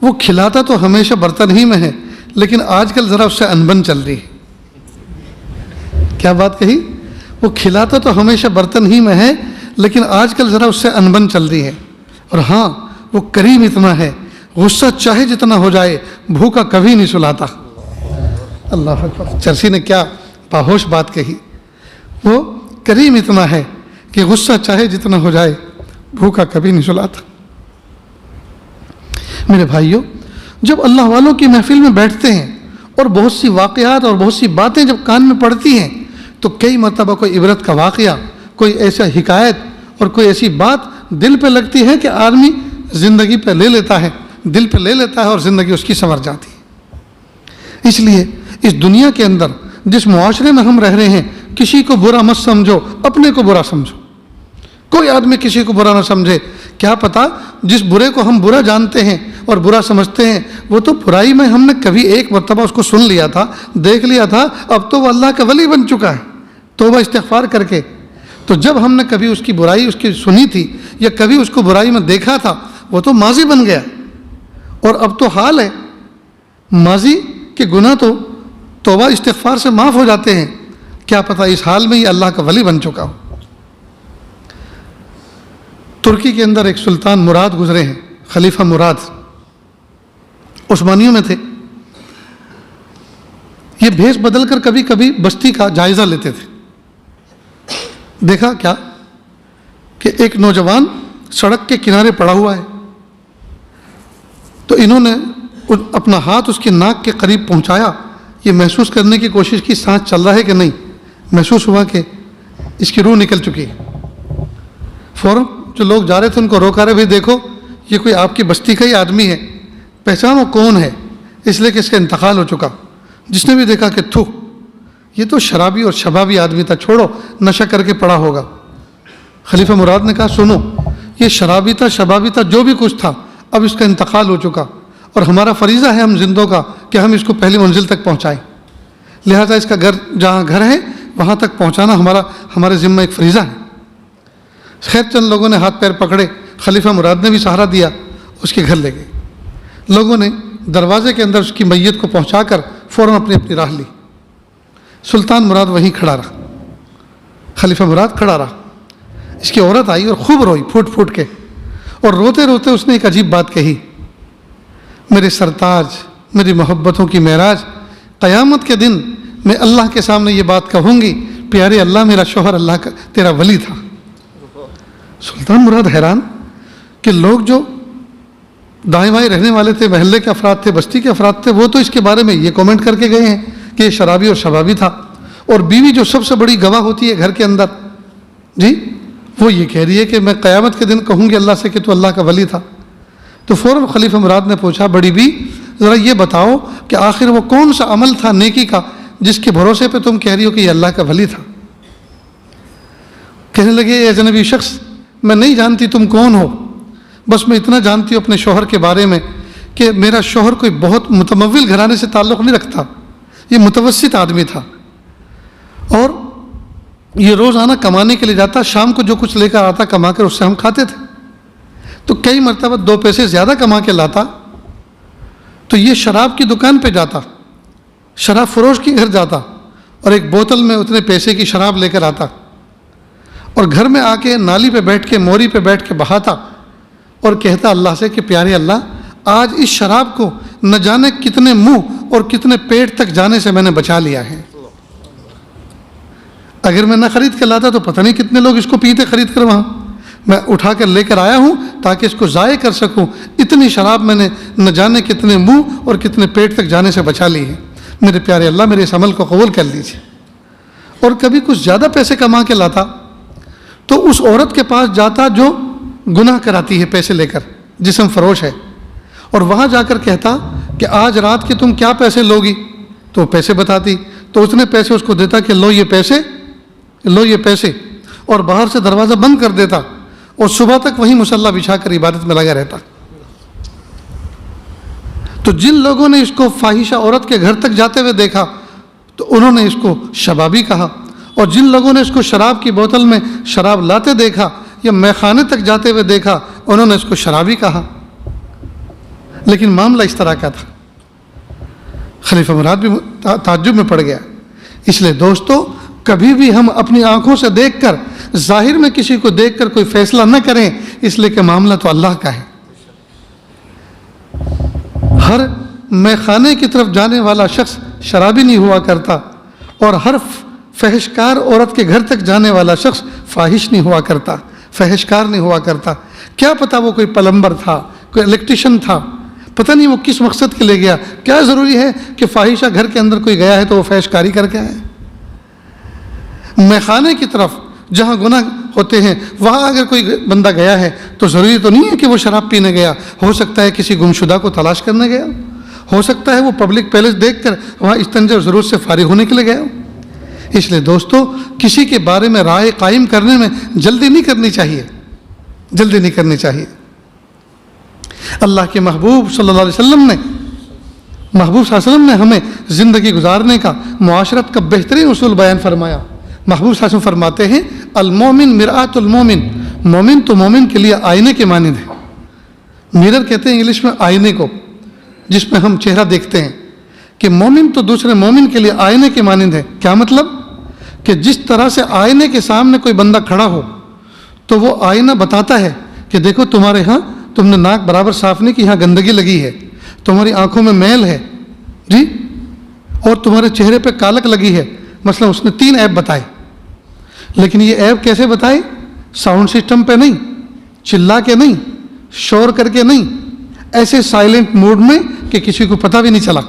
وہ کھلاتا تو ہمیشہ برتن ہی میں ہے، لیکن آج کل ذرا اس سے انبن چل رہی ہے. کیا بات کہی؟ وہ کھلاتا تو ہمیشہ برتن ہی میں ہے، لیکن آج کل ذرا اس سے انبن چل رہی ہے. اور ہاں وہ کریم اتنا ہے، غصہ چاہے جتنا ہو جائے بھوکا کبھی نہیں سلاتا. اللہ اکبر. چرسی نے کیا باہوش بات کہی. وہ کریم اتنا ہے کہ غصہ چاہے جتنا ہو جائے بھوکا کبھی نہیں سلاتا. میرے بھائیوں، جب اللہ والوں کی محفل میں بیٹھتے ہیں اور بہت سی واقعات اور بہت سی باتیں جب کان میں پڑتی ہیں تو کئی مرتبہ کوئی عبرت کا واقعہ، کوئی ایسا حکایت اور کوئی ایسی بات دل پہ لگتی ہے کہ آدمی زندگی پہ لے لیتا ہے، دل پہ لے لیتا ہے اور زندگی اس کی سنور جاتی ہے. اس لیے اس دنیا کے اندر جس معاشرے میں ہم رہ رہے ہیں، کسی کو برا مت سمجھو، اپنے کو برا سمجھو. کوئی آدمی کسی کو برا نہ سمجھے. کیا پتا جس برے کو ہم برا جانتے ہیں اور برا سمجھتے ہیں وہ تو برائی میں ہم نے کبھی ایک مرتبہ اس کو سن لیا تھا، دیکھ لیا تھا، اب تو وہ اللہ کا ولی بن چکا ہے توبہ استغفار کر کے. تو جب ہم نے کبھی اس کی برائی اس کی سنی تھی یا کبھی اس کو برائی میں دیکھا تھا، وہ تو ماضی بن گیا. اور اب تو حال ہے، ماضی کے گناہ تو توبہ استغفار سے معاف ہو جاتے ہیں. کیا پتہ اس حال میں ہی اللہ کا ولی بن چکا ہو. ترکی کے اندر ایک سلطان مراد گزرے ہیں، خلیفہ مراد، عثمانیوں میں تھے. یہ بھیس بدل کر کبھی کبھی بستی کا جائزہ لیتے تھے. دیکھا کیا کہ ایک نوجوان سڑک کے کنارے پڑا ہوا ہے. تو انہوں نے اپنا ہاتھ اس کی ناک کے قریب پہنچایا، یہ محسوس کرنے کی کوشش کی سانس چل رہا ہے کہ نہیں. محسوس ہوا کہ اس کی روح نکل چکی ہے. فوراً جو لوگ جا رہے تھے ان کو روکا رہے، بھائی دیکھو یہ کوئی آپ کی بستی کا ہی آدمی ہے، پہچانو کون ہے، اس لیے کہ اس کا انتقال ہو چکا. جس نے بھی دیکھا کہ تھو، یہ تو شرابی اور شبابی آدمی تھا، چھوڑو نشہ کر کے پڑا ہوگا. خلیفہ مراد نے کہا سنو، یہ شرابی تھا شبابی تھا جو بھی کچھ تھا، اب اس کا انتقال ہو چکا اور ہمارا فریضہ ہے ہم زندوں کا کہ ہم اس کو پہلی منزل تک پہنچائیں. لہذا اس کا گھر جہاں گھر ہے وہاں تک پہنچانا ہمارے ذمہ ایک فریضہ ہے. خیر چند لوگوں نے ہاتھ پیر پکڑے، خلیفہ مراد نے بھی سہارا دیا، اس کے گھر لے گئے. لوگوں نے دروازے کے اندر اس کی میت کو پہنچا کر فوراً اپنی راہ لی. سلطان مراد وہیں کھڑا رہا، خلیفہ مراد کھڑا رہا. اس کی عورت آئی اور خوب روئی پھوٹ پھوٹ کے، اور روتے روتے اس نے ایک عجیب بات کہی، میرے سرتاج، میری محبتوں کی معراج، قیامت کے دن میں اللہ کے سامنے یہ بات کہوں گی، پیارے اللہ میرا شوہر اللہ کا تیرا ولی تھا. سلطان مراد حیران کہ لوگ جو دائیں بائیں رہنے والے تھے، محلے کے افراد تھے، بستی کے افراد تھے، وہ تو اس کے بارے میں یہ کومنٹ کر کے گئے ہیں کہ یہ شرابی اور شبابی تھا، اور بیوی جو سب سے بڑی گواہ ہوتی ہے گھر کے اندر، جی وہ یہ کہہ رہی ہے کہ میں قیامت کے دن کہوں گی اللہ سے کہ تو اللہ کا ولی تھا. تو فوراً خلیفہ مراد نے پوچھا بڑی بی ذرا یہ بتاؤ کہ آخر وہ کون سا عمل تھا نیکی کا جس کے بھروسے پہ تم کہہ رہی ہو کہ یہ اللہ کا ولی تھا. کہنے لگے اے اجنبی شخص، میں نہیں جانتی تم کون ہو، بس میں اتنا جانتی ہوں اپنے شوہر کے بارے میں کہ میرا شوہر کوئی بہت متمول گھرانے سے تعلق نہیں رکھتا، یہ متوسط آدمی تھا، اور یہ روزانہ کمانے کے لیے جاتا، شام کو جو کچھ لے کر آتا کما کر اس سے ہم کھاتے تھے. تو کئی مرتبہ 2 پیسے زیادہ کما کے لاتا تو یہ شراب کی دکان پہ جاتا، شراب فروش کے گھر جاتا اور ایک بوتل میں اتنے پیسے کی شراب لے کر آتا، اور گھر میں آ کے نالی پہ بیٹھ کے موری پہ بیٹھ کے بہاتا اور کہتا اللہ سے کہ پیارے اللہ آج اس شراب کو نہ جانے کتنے منہ اور کتنے پیٹ تک جانے سے میں نے بچا لیا ہے. اگر میں نہ خرید کے لاتا تو پتہ نہیں کتنے لوگ اس کو پیتے خرید کر، وہاں میں اٹھا کر لے کر آیا ہوں تاکہ اس کو ضائع کر سکوں. اتنی شراب میں نے نہ جانے کتنے منہ اور کتنے پیٹ تک جانے سے بچا لی ہے. میرے پیارے اللہ میرے اس عمل کو قبول کر لیجیے. اور کبھی کچھ زیادہ پیسے کما کے لاتا تو اس عورت کے پاس جاتا جو گناہ کراتی ہے پیسے لے کر، جسم فروش ہے، اور وہاں جا کر کہتا کہ آج رات کے تم کیا پیسے لوگی، تو پیسے بتاتی، تو اتنے پیسے اس کو دیتا کہ لو یہ پیسے، لو یہ پیسے، اور باہر سے دروازہ بند کر دیتا اور صبح تک وہیں مصلی بچھا کر عبادت میں لگا رہتا۔ تو جن لوگوں نے اس کو فاحشہ عورت کے گھر تک جاتے ہوئے دیکھا تو انہوں نے اس کو شبابی کہا، اور جن لوگوں نے اس کو شراب کی بوتل میں شراب لاتے دیکھا یا میخانے تک جاتے ہوئے دیکھا انہوں نے اس کو شرابی کہا۔ لیکن معاملہ اس طرح کا تھا۔ خلیفہ مراد بھی تعجب میں پڑ گیا۔ اس لیے دوستو، کبھی بھی ہم اپنی آنکھوں سے دیکھ کر، ظاہر میں کسی کو دیکھ کر کوئی فیصلہ نہ کریں، اس لیے کہ معاملہ تو اللہ کا ہے۔ ہر میخانے کی طرف جانے والا شخص شرابی نہیں ہوا کرتا، اور ہر فحشکار عورت کے گھر تک جانے والا شخص فاحش نہیں ہوا کرتا، فحشکار نہیں ہوا کرتا۔ کیا پتا وہ کوئی پلمبر تھا، کوئی الیکٹریشین تھا، پتہ نہیں وہ کس مقصد کے لیے گیا۔ کیا ضروری ہے کہ فاحشہ گھر کے اندر کوئی گیا ہے تو وہ فحشکاری کر کے آئے؟ میخانے کی طرف جہاں گناہ ہوتے ہیں وہاں اگر کوئی بندہ گیا ہے تو ضروری تو نہیں ہے کہ وہ شراب پینے گیا، ہو سکتا ہے کسی گمشدہ کو تلاش کرنے گیا، ہو سکتا ہے وہ پبلک پیلس دیکھ کر وہاں استنجا اور ضرورت سے فارغ ہونے کے لیے گیا۔ اس لیے دوستو، کسی کے بارے میں رائے قائم کرنے میں جلدی نہیں کرنی چاہیے، جلدی نہیں کرنی چاہیے۔ اللہ کے محبوب صلی اللہ علیہ وسلم نے ہمیں زندگی گزارنے کا، معاشرت کا بہترین اصول بیان فرمایا۔ محبوب صلی اللہ علیہ وسلم فرماتے ہیں المومن مرآت المومن، مومن تو مومن کے لیے آئینے کے مانند ہے۔ میرر کہتے ہیں انگلش میں آئینے کو، جس میں ہم چہرہ دیکھتے ہیں، کہ مومن تو دوسرے مومن کے لیے آئینے کے مانند ہے۔ کیا مطلب؟ کہ جس طرح سے آئینے کے سامنے کوئی بندہ کھڑا ہو تو وہ آئینہ بتاتا ہے کہ دیکھو تمہارے ہاں تم نے ناک برابر صاف نہیں کی، یہاں گندگی لگی ہے، تمہاری آنکھوں میں میل ہے جی، اور تمہارے چہرے پہ کالک لگی ہے۔ مثلا اس نے 3 عیب بتائے، لیکن یہ عیب کیسے بتائے؟ ساؤنڈ سسٹم پہ نہیں، چلا کے نہیں، شور کر کے نہیں، ایسے سائلنٹ موڈ میں کہ کسی کو پتہ بھی نہیں چلا۔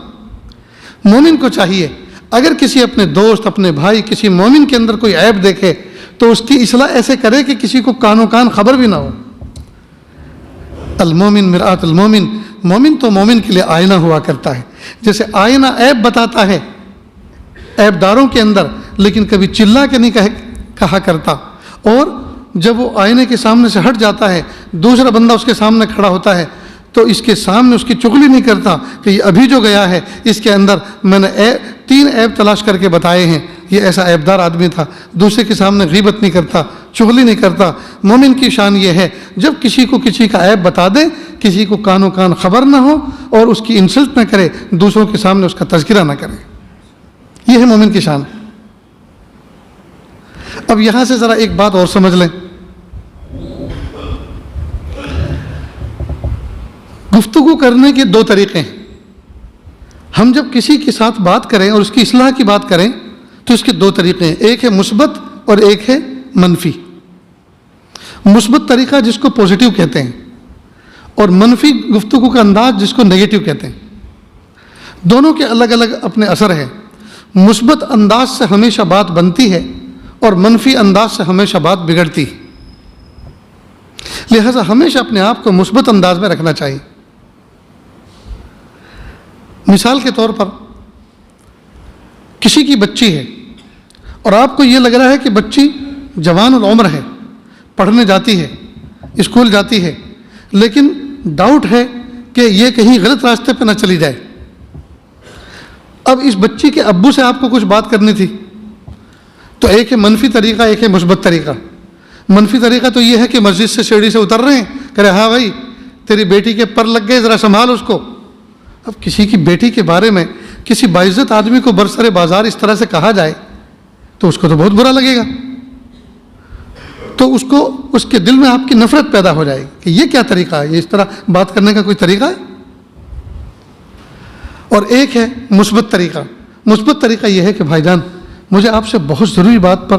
مومن کو چاہیے اگر کسی اپنے دوست، اپنے بھائی، کسی مومن کے اندر کوئی عیب دیکھے تو اس کی اصلاح ایسے کرے کہ کسی کو کانوں کان خبر بھی نہ ہو۔ المومن مرآت المومن، مومن تو مومن کے لیے آئینہ ہوا کرتا ہے۔ جیسے آئینہ عیب بتاتا ہے عیب داروں کے اندر، لیکن کبھی چلا کے نہیں کہا کرتا، اور جب وہ آئینے کے سامنے سے ہٹ جاتا ہے، دوسرا بندہ اس کے سامنے کھڑا ہوتا ہے تو اس کے سامنے اس کی چغلی نہیں کرتا کہ یہ ابھی جو گیا ہے اس کے اندر میں نے 3 عیب تلاش کر کے بتائے ہیں، یہ ایسا عیبدار آدمی تھا۔ دوسرے کے سامنے غیبت نہیں کرتا، چغلی نہیں کرتا۔ مومن کی شان یہ ہے جب کسی کو کسی کا عیب بتا دے، کسی کو کانوں کان خبر نہ ہو اور اس کی انسلٹ نہ کرے، دوسروں کے سامنے اس کا تذکرہ نہ کرے۔ یہ ہے مومن کی شان۔ اب یہاں سے ذرا ایک بات اور سمجھ لیں، گفتگو کرنے کے 2 طریقے ہیں۔ ہم جب کسی کے ساتھ بات کریں اور اس کی اصلاح کی بات کریں تو اس کے 2 طریقے ہیں، ایک ہے مثبت اور ایک ہے منفی۔ مثبت طریقہ جس کو پوزیٹیو کہتے ہیں، اور منفی گفتگو کا انداز جس کو نیگیٹو کہتے ہیں۔ دونوں کے الگ الگ اپنے اثر ہیں۔ مثبت انداز سے ہمیشہ بات بنتی ہے اور منفی انداز سے ہمیشہ بات بگڑتی ہے۔ لہذا ہمیشہ اپنے آپ کو مثبت انداز میں رکھنا چاہیے۔ مثال کے طور پر کسی کی بچی ہے اور آپ کو یہ لگ رہا ہے کہ بچی جوان العمر ہے، پڑھنے جاتی ہے، اسکول جاتی ہے، لیکن ڈاؤٹ ہے کہ یہ کہیں غلط راستے پہ نہ چلی جائے۔ اب اس بچی کے ابو سے آپ کو کچھ بات کرنی تھی، تو ایک ہے منفی طریقہ، ایک ہے مثبت طریقہ۔ منفی طریقہ تو یہ ہے کہ مسجد سے سیڑھی سے اتر رہے ہیں، کہہ رہے ہاں بھائی تیری بیٹی کے پر لگ گئے، ذرا سنبھال اس کو۔ اب کسی کی بیٹی کے بارے میں کسی باعزت آدمی کو برسر بازار اس طرح سے کہا جائے تو اس کو تو بہت برا لگے گا، تو اس کے دل میں آپ کی نفرت پیدا ہو جائے گی کہ یہ کیا طریقہ ہے، یہ اس طرح بات کرنے کا کوئی طریقہ ہے۔ اور ایک ہے مثبت طریقہ۔ مثبت طریقہ یہ ہے کہ بھائی جان مجھے آپ سے بہت ضروری بات پر،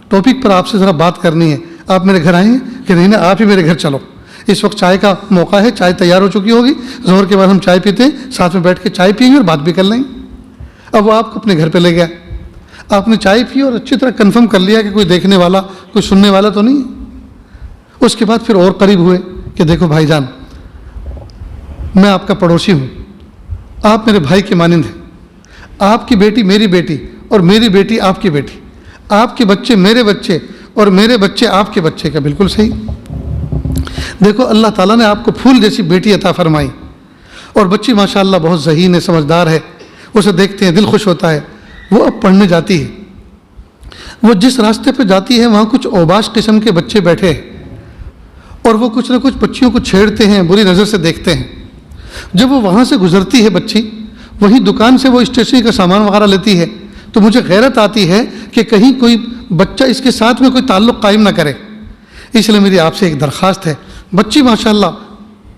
ٹاپک پر آپ سے ذرا بات کرنی ہے، آپ میرے گھر آئیں گے کہ نہیں نا آپ ہی میرے گھر چلو، اس وقت چائے کا موقع ہے، چائے تیار ہو چکی ہوگی، ظہر کے بعد ہم چائے پیتے ہیں، ساتھ میں بیٹھ کے چائے پئیں گے اور بات بھی کر لیں گے۔ اب وہ آپ کو اپنے گھر پہ لے گیا، آپ نے چائے پی اور اچھی طرح کنفرم کر لیا کہ کوئی دیکھنے والا، کوئی سننے والا تو نہیں ہے۔ اس کے بعد پھر اور قریب ہوئے کہ دیکھو بھائی جان میں آپ کا پڑوسی ہوں، آپ میرے بھائی کے مانند ہیں، آپ کی بیٹی میری بیٹی اور میری بیٹی آپ کی بیٹی، آپ کے بچے میرے بچے اور میرے بچے آپ کے بچے کا بالکل صحیح۔ دیکھو اللہ تعالیٰ نے آپ کو پھول جیسی بیٹی عطا فرمائی، اور بچی ماشاءاللہ بہت ذہین ہے، سمجھدار ہے، اسے دیکھتے ہیں دل خوش ہوتا ہے، وہ اب پڑھنے جاتی ہے۔ وہ جس راستے پہ جاتی ہے وہاں کچھ اوباش قسم کے بچے بیٹھے ہیں اور وہ کچھ نہ کچھ بچیوں کو چھیڑتے ہیں، بری نظر سے دیکھتے ہیں۔ جب وہ وہاں سے گزرتی ہے بچی، وہیں دکان سے وہ اسٹیشنری کا سامان وغیرہ لیتی ہے، تو مجھے غیرت آتی ہے کہ کہیں کوئی بچہ اس کے ساتھ میں کوئی تعلق قائم نہ کرے۔ اس لیے میری آپ سے ایک درخواست ہے، بچی ماشاءاللہ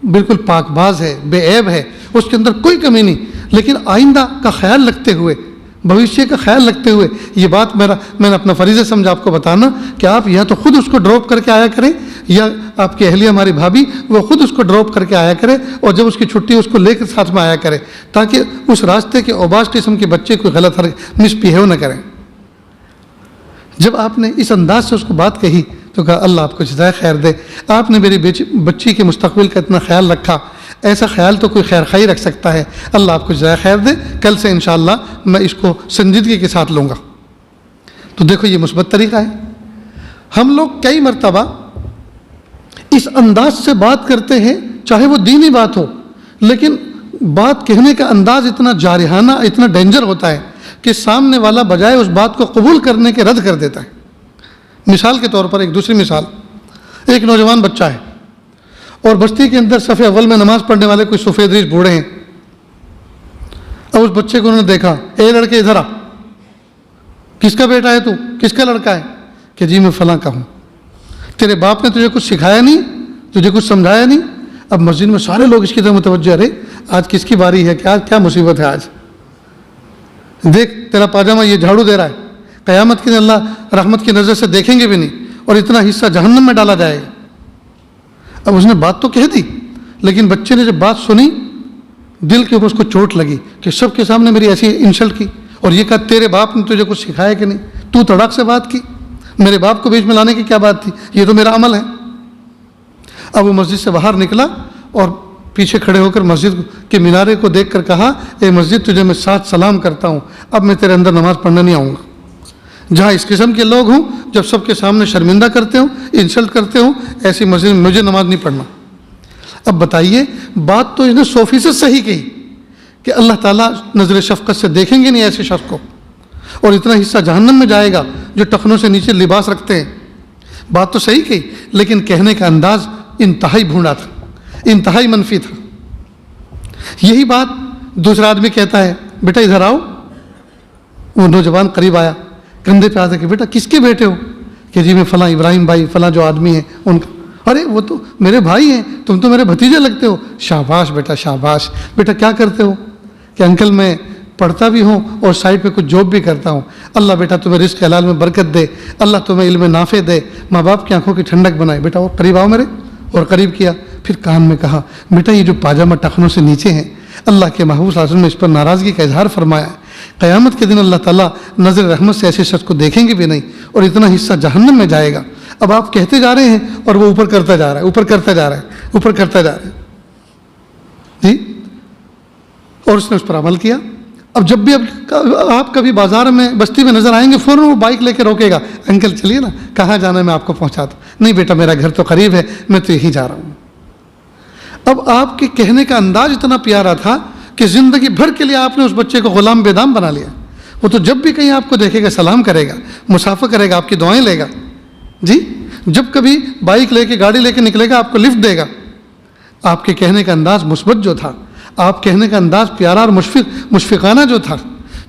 بالکل پاک باز ہے، بے عیب ہے، اس کے اندر کوئی کمی نہیں، لیکن آئندہ کا خیال رکھتے ہوئے، بھوشیہ کا خیال رکھتے ہوئے یہ بات میں نے اپنا فریضہ سمجھا آپ کو بتانا کہ آپ یا تو خود اس کو ڈراپ کر کے آیا کریں، یا آپ کی اہلیہ ہماری بھابھی وہ خود اس کو ڈراپ کر کے آیا کرے، اور جب اس کی چھٹی اس کو لے کر ساتھ میں آیا کرے، تاکہ اس راستے کے اوباش قسم کے بچے کوئی غلط مس بیہیو نہ کریں۔ جب آپ نے اس انداز سے اس کو بات کہی تو کہا اللہ آپ کو جزائے خیر دے، آپ نے میری بچی کے مستقبل کا اتنا خیال رکھا، ایسا خیال تو کوئی خیر خواہی رکھ سکتا ہے، اللہ آپ کو جزائے خیر دے، کل سے انشاءاللہ میں اس کو سنجیدگی کے ساتھ لوں گا۔ تو دیکھو یہ مثبت طریقہ ہے۔ ہم لوگ کئی مرتبہ اس انداز سے بات کرتے ہیں، چاہے وہ دینی بات ہو، لیکن بات کہنے کا انداز اتنا جارحانہ، اتنا ڈینجر ہوتا ہے کہ سامنے والا بجائے اس بات کو قبول کرنے کے رد کر دیتا ہے۔ مثال کے طور پر ایک دوسری مثال، ایک نوجوان بچہ ہے اور بستی کے اندر صف اول میں نماز پڑھنے والے کوئی سفید ریش بوڑھے ہیں۔ اب اس بچے کو انہوں نے دیکھا، اے لڑکے ادھر آ، کس کا بیٹا ہے تو، کس کا لڑکا ہے؟ کہ جی میں فلاں کا ہوں۔ تیرے باپ نے تجھے کچھ سکھایا نہیں، تجھے کچھ سمجھایا نہیں؟ اب مسجد میں سارے لوگ اس کی طرف متوجہ، ارے آج کس کی باری ہے، کیا مصیبت ہے آج، دیکھ تیرا پاجامہ یہ جھاڑو دے رہا ہے، قیامت کے دن اللہ رحمت کی نظر سے دیکھیں گے بھی نہیں، اور اتنا حصہ جہنم میں ڈالا جائے گا۔ اب اس نے بات تو کہہ دی، لیکن بچے نے جب بات سنی دل کے اوپر اس کو چوٹ لگی کہ سب کے سامنے میری ایسی انسلٹ کی، اور یہ کہا تیرے باپ نے تجھے کچھ سکھایا کہ نہیں، تو تڑاک سے بات کی، میرے باپ کو بیچ میں لانے کی کیا بات تھی، یہ تو میرا عمل ہے۔ اب وہ مسجد سے باہر نکلا اور پیچھے کھڑے ہو کر مسجد کے مینارے کو دیکھ کر کہا، اے مسجد تجھے میں ساتھ سلام کرتا ہوں، اب میں تیرے اندر نماز پڑھنے نہیں آؤں گا۔ جہاں اس قسم کے لوگ ہوں، جب سب کے سامنے شرمندہ کرتے ہوں، انسلٹ کرتے ہوں، ایسی مسجد میں مجھے نماز نہیں پڑھنا۔ اب بتائیے، بات تو اس نے 100% صحیح کہی کہ اللہ تعالیٰ نظر شفقت سے دیکھیں گے نہیں ایسے شخص کو، اور اتنا حصہ جہنم میں جائے گا جو ٹخنوں سے نیچے لباس رکھتے ہیں۔ بات تو صحیح کہی، لیکن کہنے کا انداز انتہائی بھونڈا تھا، انتہائی منفی تھا۔ یہی بات دوسرا آدمی کہتا ہے، بیٹا ادھر آؤ۔ وہ نوجوان قریب آیا، کندھے پہ آتا کہ بیٹا کس کے بیٹے ہو؟ کہ جی میں فلاں ابراہیم بھائی فلاں جو آدمی ہیں ان کا۔ ارے وہ تو میرے بھائی ہیں، تم تو میرے بھتیجے لگتے ہو۔ شاباش بیٹا شاباش، بیٹا کیا کرتے ہو؟ کہ انکل میں پڑھتا بھی ہوں اور سائڈ پہ کچھ جاب بھی کرتا ہوں۔ اللہ بیٹا تمہیں رزق حلال میں برکت دے، اللہ تمہیں علم نافع دے، ماں باپ کی آنکھوں کی ٹھنڈک بنائے۔ بیٹا اور قریب آؤ میرے، اور قریب کیا، پھر کان میں کہا، بیٹا یہ جو پاجامہ ٹخنوں سے نیچے ہیں، اللہ کے محبوب صلی اللہ علیہ وسلم نے اس پر ناراضگی کا اظہار فرمایا ہے، قیامت کے دن اللہ تعالیٰ نظر رحمت سے ایسے شخص کو دیکھیں گے بھی نہیں، اور اتنا حصہ جہنم میں جائے گا۔ اب آپ کہتے جا رہے ہیں اور وہ اوپر کرتا جا رہا ہے، اوپر کرتا جا رہا ہے، اوپر کرتا جا رہا ہے جی، اور اس نے اس پر عمل کیا۔ اب جب بھی آپ کبھی بازار میں بستی میں نظر آئیں گے، فوراً وہ بائک لے کے روکے گا، انکل چلیے نا، کہاں جانا ہے میں آپ کو پہنچاتا ہوں۔ نہیں بیٹا میرا گھر تو قریب ہے، میں تو یہیں جا رہا ہوں۔ اب آپ کے کہنے کا انداز اتنا پیارا تھا کہ زندگی بھر کے لیے آپ نے اس بچے کو غلام بے دام بنا لیا۔ وہ تو جب بھی کہیں آپ کو دیکھے گا سلام کرے گا، مسافہ کرے گا، آپ کی دعائیں لے گا جی، جب کبھی بائک لے کے گاڑی لے کے نکلے گا آپ کو لفٹ دے گا۔ آپ کے کہنے کا انداز مثبت جو تھا، آپ کہنے کا انداز پیارا اور مشفقانہ جو تھا۔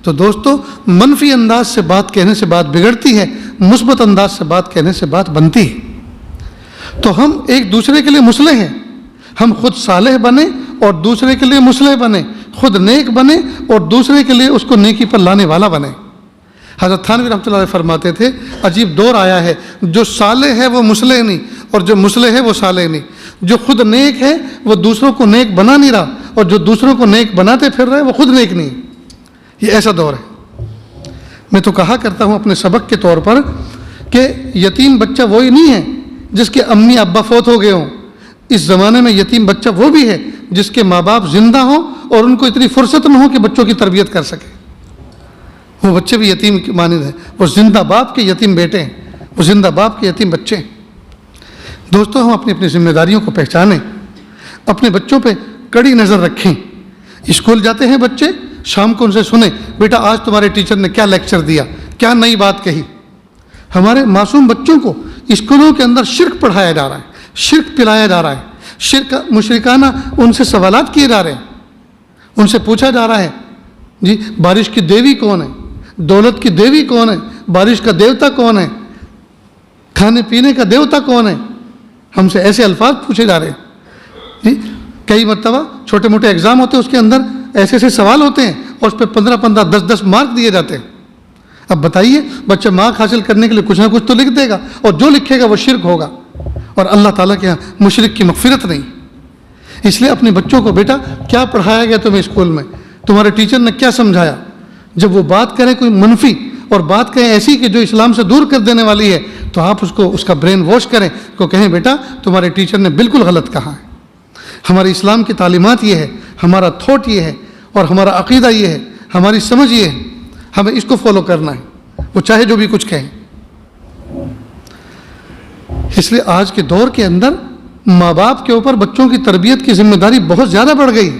تو دوستو، منفی انداز سے بات کہنے سے بات بگڑتی ہے، مثبت انداز سے بات کہنے سے بات بنتی ہے۔ تو ہم ایک دوسرے کے لیے مصلح ہیں، ہم خود صالح بنیں اور دوسرے کے لیے مصلح بنیں، خود نیک بنیں اور دوسرے کے لیے اس کو نیکی پر لانے والا بنیں۔ حضرت تھانوی رحمۃ اللہ علیہ فرماتے تھے، عجیب دور آیا ہے، جو صالح ہے وہ مصلح نہیں، اور جو مصلح ہے وہ صالح نہیں۔ جو خود نیک ہے وہ دوسروں کو نیک بنا نہیں رہا، اور جو دوسروں کو نیک بناتے پھر رہے وہ خود نیک نہیں۔ یہ ایسا دور ہے۔ میں تو کہا کرتا ہوں اپنے سبق کے طور پر کہ یتیم بچہ وہی نہیں ہے جس کے امی ابا فوت ہو گئے ہوں، اس زمانے میں یتیم بچہ وہ بھی ہے جس کے ماں باپ زندہ ہوں اور ان کو اتنی فرصت نہ ہو کہ بچوں کی تربیت کر سکے. وہ بچے بھی یتیم کی مانند ہیں. وہ زندہ باپ کے یتیم بیٹے ہیں, وہ زندہ باپ کے یتیم بچے ہیں. دوستو, ہم اپنی اپنی ذمہ داریوں کو پہچانیں, اپنے بچوں پہ کڑی نظر رکھیں. اسکول جاتے ہیں بچے, شام کو ان سے سنیں, بیٹا آج تمہارے ٹیچر نے کیا لیکچر دیا, کیا نئی بات کہی. ہمارے معصوم بچوں کو اسکولوں کے اندر شرک پڑھایا جا رہا ہے, شرک پلایا جا رہا ہے, شرک مشرکانہ ان سے سوالات کیے جا رہے ہیں. ان سے پوچھا جا رہا ہے جی بارش کی دیوی کون ہے, دولت کی دیوی کون ہے, بارش کا دیوتا کون ہے, کھانے پینے کا دیوتا کون ہے. ہم سے ایسے الفاظ پوچھے جا رہے ہیں جی. کئی مرتبہ چھوٹے موٹے ایگزام ہوتے ہیں, اس کے اندر ایسے ایسے سوال ہوتے ہیں اور اس پہ 15 10 مارک دیے جاتے ہیں. اب بتائیے, بچہ مارک حاصل کرنے کے لیے کچھ نہ کچھ تو لکھ دے گا, اور جو لکھے گا وہ شرک ہوگا, اور اللہ تعالیٰ کے یہاں مشرک کی مغفرت نہیں. اس لیے اپنے بچوں کو, بیٹا کیا پڑھایا گیا تمہیں اسکول میں, تمہارے ٹیچر نے کیا سمجھایا. جب وہ بات کریں کوئی منفی اور بات کہیں ایسی کہ جو اسلام سے دور کر دینے والی ہے, تو آپ اس کو اس کا برین واش کریں, کو کہیں بیٹا تمہارے ٹیچر نے بالکل غلط کہا ہے. ہمارے اسلام کی تعلیمات یہ ہے, ہمارا تھاٹ یہ ہے, اور ہمارا عقیدہ یہ ہے, ہماری سمجھ یہ ہے, ہمیں اس کو فالو کرنا ہے, وہ چاہے جو بھی کچھ کہیں. اس لیے آج کے دور کے اندر ماں باپ کے اوپر بچوں کی تربیت کی ذمہ داری بہت زیادہ بڑھ گئی.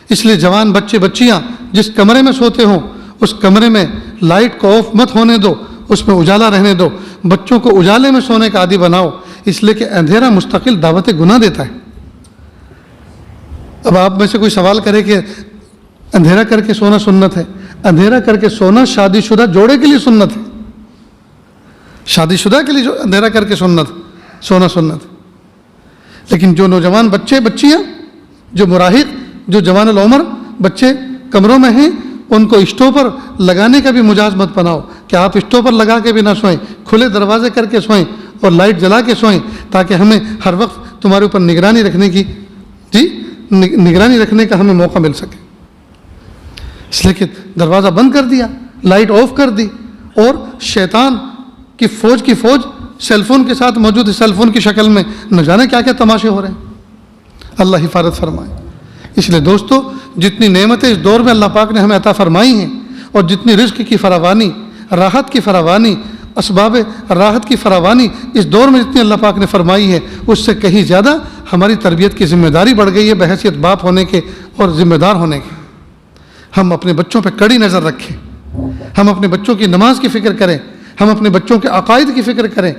اس لیے جوان بچے بچیاں جس کمرے میں سوتے ہوں, اس کمرے میں لائٹ کو آف مت ہونے دو, اس میں اجالا رہنے دو. بچوں کو اجالے میں سونے کا عادی بناؤ, اس لیے کہ اندھیرا مستقل دعوت گناہ دیتا ہے. اب آپ میں سے کوئی سوال کرے کہ اندھیرا کر کے سونا سنت ہے. اندھیرا کر کے سونا شادی شدہ جوڑے کے لیے سنت ہے, شادی شدہ کے لیے اندھیرا کر کے سونا سنت. لیکن جو نوجوان بچے بچیاں, جو مراہق, جو جوان العمر بچے کمروں میں ہیں, ان کو اسٹو پر لگانے کا بھی مجاز مت بناؤ کہ آپ اسٹو پر لگا کے بھی نہ سوئیں, کھلے دروازے کر کے سوئیں اور لائٹ جلا کے سوئیں, تاکہ ہمیں ہر وقت تمہارے اوپر نگرانی رکھنے کی نگرانی رکھنے کا ہمیں موقع مل سکے. اس لیے کہ دروازہ بند کر دیا, لائٹ آف کر دی, اور شیطان کی فوج سیل فون کے ساتھ موجود ہے, سیل فون کی شکل میں نہ جانے کیا کیا تماشے ہو رہے ہیں. اللہ حفاظت فرمائے. اس لیے دوستو, جتنی نعمتیں اس دور میں اللہ پاک نے ہمیں عطا فرمائی ہیں, اور جتنی رزق کی فراوانی, راحت کی فراوانی, اسباب راحت کی فراوانی اس دور میں جتنی اللہ پاک نے فرمائی ہے, اس سے کہیں زیادہ ہماری تربیت کی ذمہ داری بڑھ گئی ہے بحیثیت باپ ہونے کے اور ذمہ دار ہونے کے. ہم اپنے بچوں پہ کڑی نظر رکھیں, ہم اپنے بچوں کی نماز کی فکر کریں, ہم اپنے بچوں کے عقائد کی فکر کریں.